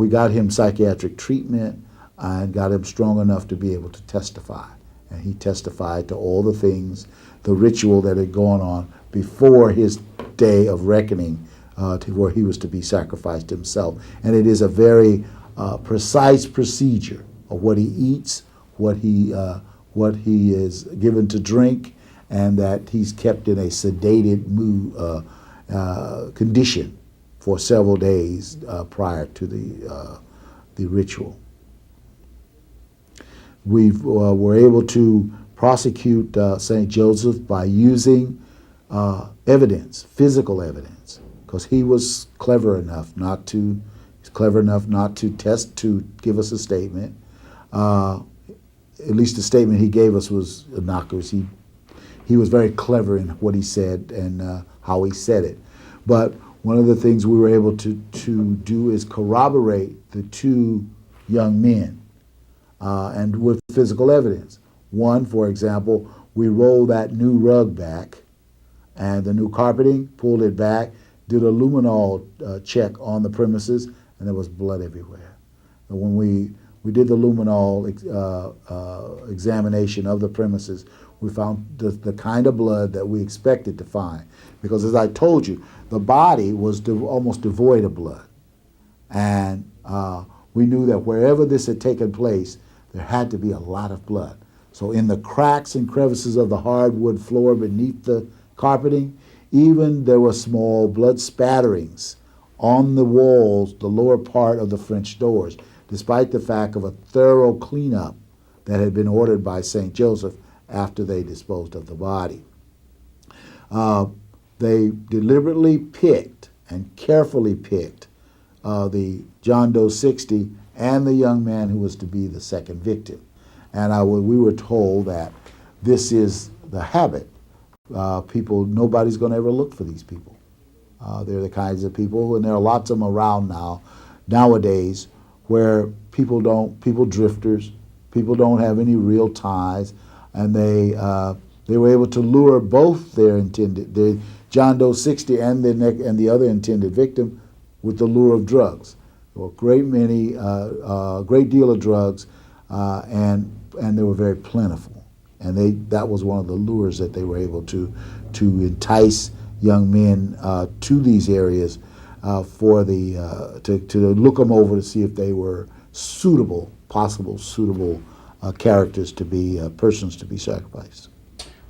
S6: got him psychiatric treatment and got him strong enough to be able to testify. And he testified to all the things, the ritual that had gone on before his day of reckoning, to where he was to be sacrificed himself. And it is a very precise procedure of what he eats, what he is given to drink, and that he's kept in a sedated mood, condition for several days prior to the ritual. We were able to prosecute St. Joseph by using evidence, physical evidence, because he was clever enough not to give us a statement. At least the statement he gave us was innocuous. He was very clever in what he said and how he said it. But one of the things we were able to do is corroborate the two young men, and with physical evidence. One, for example, we rolled that new rug back and the new carpeting, pulled it back, did a luminol check on the premises, and there was blood everywhere. And when we did the luminol examination of the premises, we found the kind of blood that we expected to find. Because as I told you, the body was almost devoid of blood. And we knew that wherever this had taken place, there had to be a lot of blood. So in the cracks and crevices of the hardwood floor beneath the carpeting, even there were small blood spatterings on the walls, the lower part of the French doors, despite the fact of a thorough cleanup that had been ordered by St. Joseph after they disposed of the body. They deliberately picked and carefully picked the John Doe 60 and the young man who was to be the second victim. And we were told that this is the habit. Nobody's going to ever look for these people. They're the kinds of people, and there are lots of them around nowadays, where people drifters, people don't have any real ties, and they were able to lure both their John Doe 60 and the other intended victim with the lure of drugs. There were a great deal of drugs, and they were very plentiful. And that was one of the lures that they were able to entice young men to these areas to look them over to see if they were possible suitable characters to be persons to be sacrificed.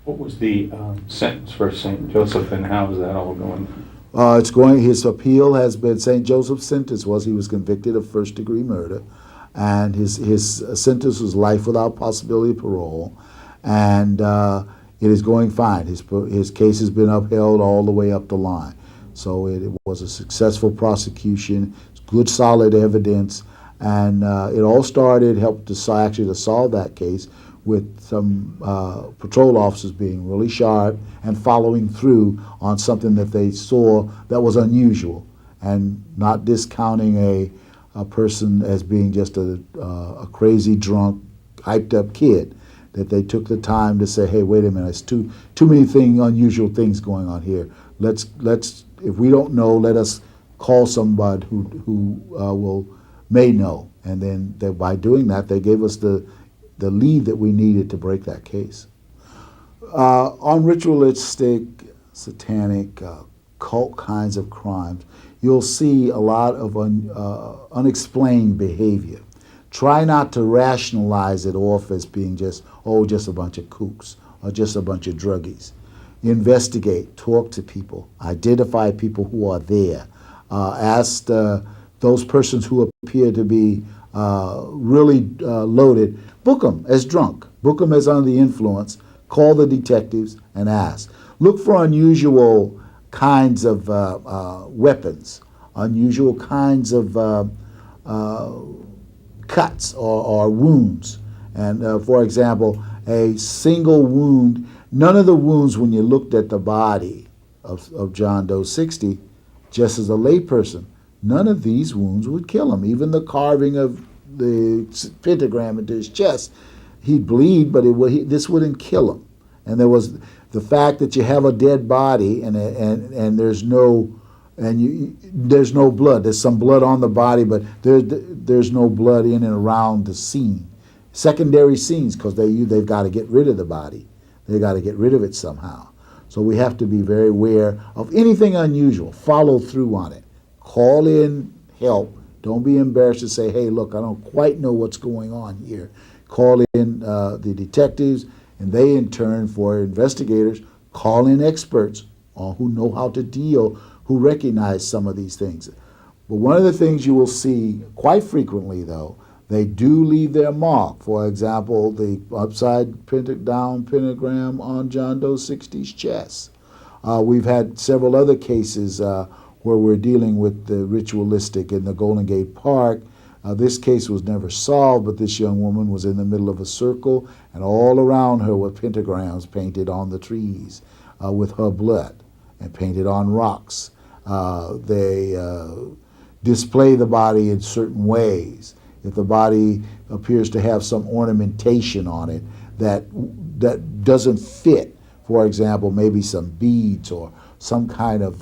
S7: What was the sentence for St. Joseph, and how is that all going?
S6: His appeal has been, St. Joseph's sentence he was convicted of first-degree murder, and his sentence was life without possibility of parole, and it is going fine. His case has been upheld all the way up the line. So it was a successful prosecution, good solid evidence, and it all helped to solve that case with some patrol officers being really sharp and following through on something that they saw that was unusual, and not discounting a person as being just a crazy, drunk, hyped up kid. That they took the time to say, hey, wait a minute, it's too many unusual things going on here. Let's if we don't know, let us call somebody who may know. And then by doing that, they gave us the lead that we needed to break that case. On ritualistic, satanic, cult kinds of crimes, you'll see a lot of unexplained behavior. Try not to rationalize it off as being just a bunch of kooks or just a bunch of druggies. Investigate, talk to people, identify people who are there. Ask those persons who appear to be really loaded, book them as drunk, book them as under the influence, call the detectives and ask. Look for unusual kinds of weapons, unusual kinds of cuts or wounds. And for example, a single wound, none of the wounds when you looked at the body of John Doe 60, just as a layperson, none of these wounds would kill him. Even the carving of the pentagram into his chest, he'd bleed, but this wouldn't kill him. And there was the fact that you have a dead body and there's no blood. There's some blood on the body, but there's no blood in and around the scene. Secondary scenes, because they've got to get rid of the body. They've got to get rid of it somehow. So we have to be very aware of anything unusual. Follow through on it. Call in help. Don't be embarrassed to say, hey, look, I don't quite know what's going on here. Call in the detectives, and they in turn, for investigators, call in experts who know how to deal, who recognize some of these things. But one of the things you will see quite frequently, though, they do leave their mark. For example, the upside down pentagram on John Doe 60's chest. We've had several other cases where we're dealing with the ritualistic in the Golden Gate Park. This case was never solved, but this young woman was in the middle of a circle, and all around her were pentagrams painted on the trees with her blood and painted on rocks. They display the body in certain ways. If the body appears to have some ornamentation on it that doesn't fit, for example, maybe some beads or some kind of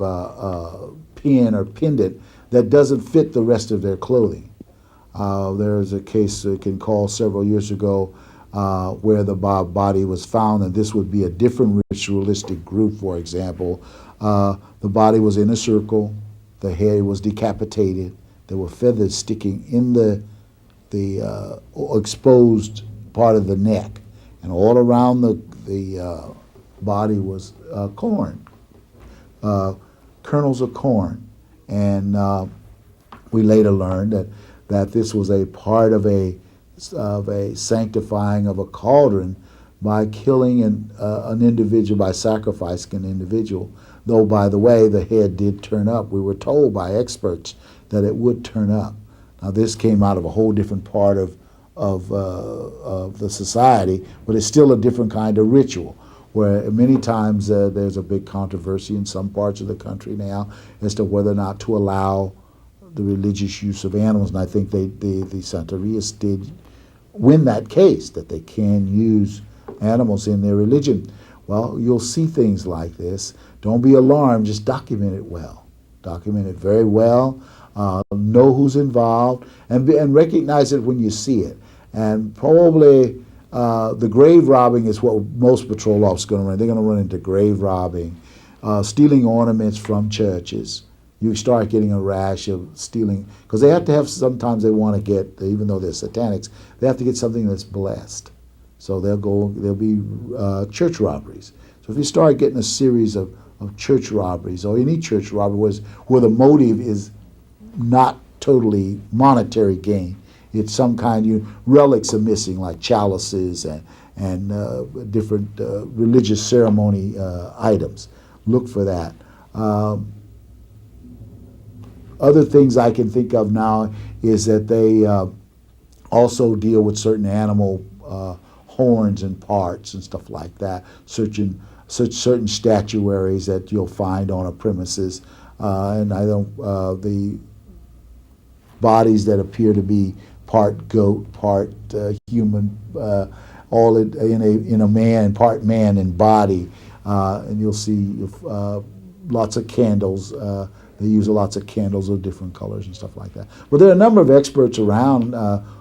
S6: pin or pendant that doesn't fit the rest of their clothing. There's a case I can call several years ago where the body was found, and this would be a different ritualistic group, for example. The body was in a circle, the head was decapitated, there were feathers sticking in the exposed part of the neck, and all around the body was corn, kernels of corn. And we later learned that this was a part of a sanctifying of a cauldron by killing an individual, by sacrificing an individual. Though, by the way, the head did turn up. We were told by experts that it would turn up. Now, this came out of a whole different part of the society, but it's still a different kind of ritual, where many times there's a big controversy in some parts of the country now as to whether or not to allow the religious use of animals. And I think the Santerias did win that case, that they can use animals in their religion. Well, you'll see things like this. Don't be alarmed, just document it well. Document it very well. Know who's involved, and recognize it when you see it. And probably the grave robbing is what most patrol officers are going to run. They're going to run into grave robbing, stealing ornaments from churches. You start getting a rash of stealing, because they have to have, sometimes they want to get, even though they're satanics, they have to get something that's blessed. So there'll be church robberies. So if you start getting a series of church robberies, or any church robbery where the motive is not totally monetary gain, it's some kind, relics are missing, like chalices and different religious ceremony items. Look for that. Other things I can think of now is that they also deal with certain animal horns and parts and stuff like that, certain statuaries that you'll find on a premises, and the bodies that appear to be part goat, part human, all in a man, part man and body, and you'll see lots of candles. They use lots of candles of different colors and stuff like that. But there are a number of experts around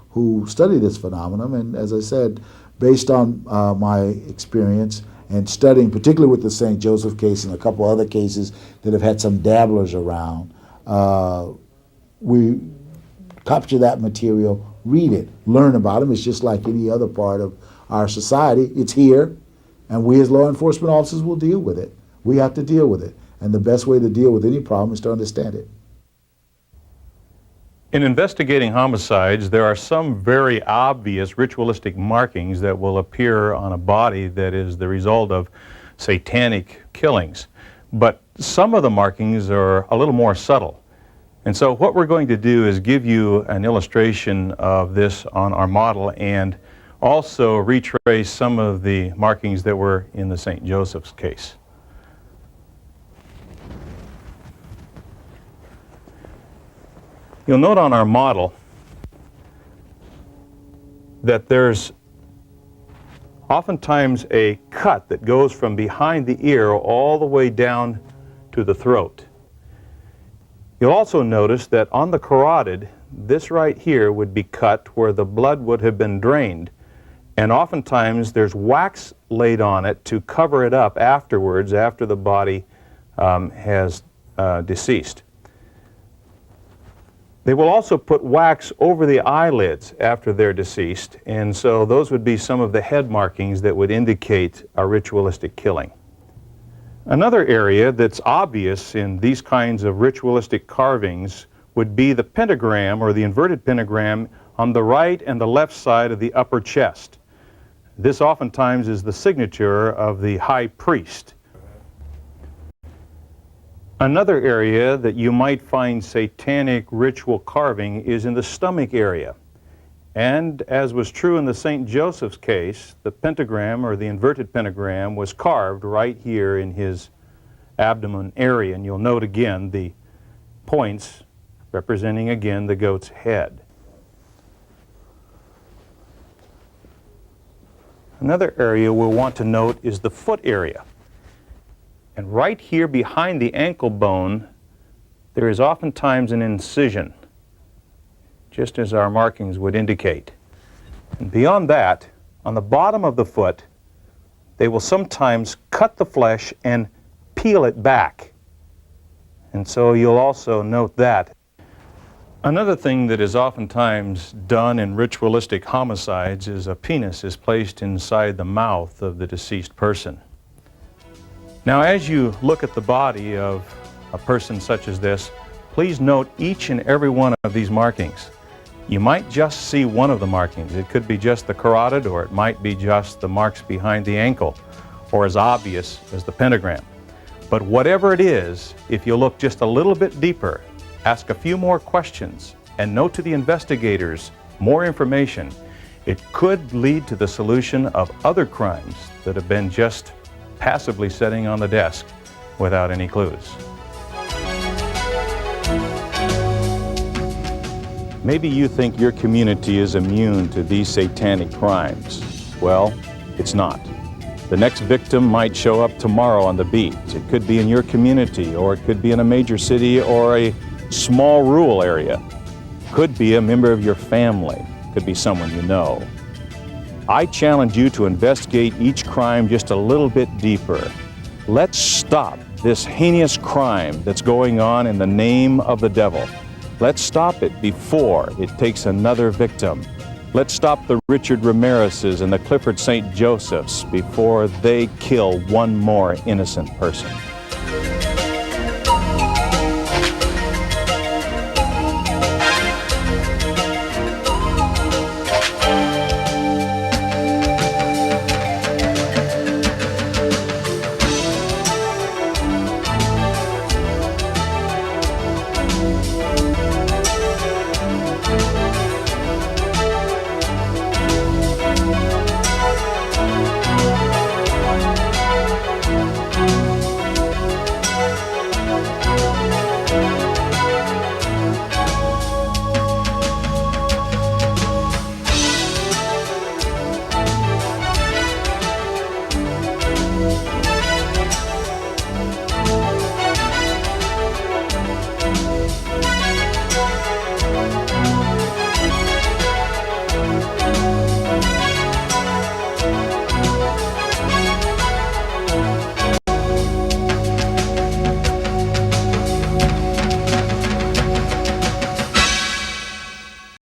S6: who study this phenomenon, and as I said, based on my experience and studying, particularly with the St. Joseph case and a couple other cases that have had some dabblers around, we capture that material, read it, learn about them. It's just like any other part of our society. It's here, and we as law enforcement officers will deal with it. We have to deal with it. And the best way to deal with any problem is to understand it.
S2: In investigating homicides, there are some very obvious ritualistic markings that will appear on a body that is the result of satanic killings. But some of the markings are a little more subtle. And so what we're going to do is give you an illustration of this on our model, and also retrace some of the markings that were in the St. Joseph's case. You'll note on our model that there's oftentimes a cut that goes from behind the ear all the way down to the throat. You'll also notice that on the carotid, this right here would be cut where the blood would have been drained, and oftentimes there's wax laid on it to cover it up afterwards, after the body has deceased. They will also put wax over the eyelids after they're deceased, and so those would be some of the head markings that would indicate a ritualistic killing. Another area that's obvious in these kinds of ritualistic carvings would be the pentagram or the inverted pentagram on the right and the left side of the upper chest. This oftentimes is the signature of the high priest. Another area that you might find satanic ritual carving is in the stomach area. And as was true in the St. Joseph's case, the pentagram or the inverted pentagram was carved right here in his abdomen area. And you'll note again the points representing again the goat's head. Another area we'll want to note is the foot area. And right here behind the ankle bone, there is oftentimes an incision, just as our markings would indicate. And beyond that, on the bottom of the foot, they will sometimes cut the flesh and peel it back. And so you'll also note that. Another thing that is oftentimes done in ritualistic homicides is a penis is placed inside the mouth of the deceased person. Now, as you look at the body of a person such as this, please note each and every one of these markings. You might just see one of the markings. It could be just the carotid, or it might be just the marks behind the ankle, or as obvious as the pentagram. But whatever it is, if you look just a little bit deeper, ask a few more questions, and note to the investigators more information, it could lead to the solution of other crimes that have been just passively sitting on the desk without any clues. Maybe you think your community is immune to these satanic crimes. Well, it's not. The next victim might show up tomorrow on the beat. It could be in your community, or it could be in a major city or a small rural area. Could be a member of your family. Could be someone you know. I challenge you to investigate each crime just a little bit deeper. Let's stop this heinous crime that's going on in the name of the devil. Let's stop it before it takes another victim. Let's stop the Richard Ramirez's and the Clifford St. Josephs before they kill one more innocent person.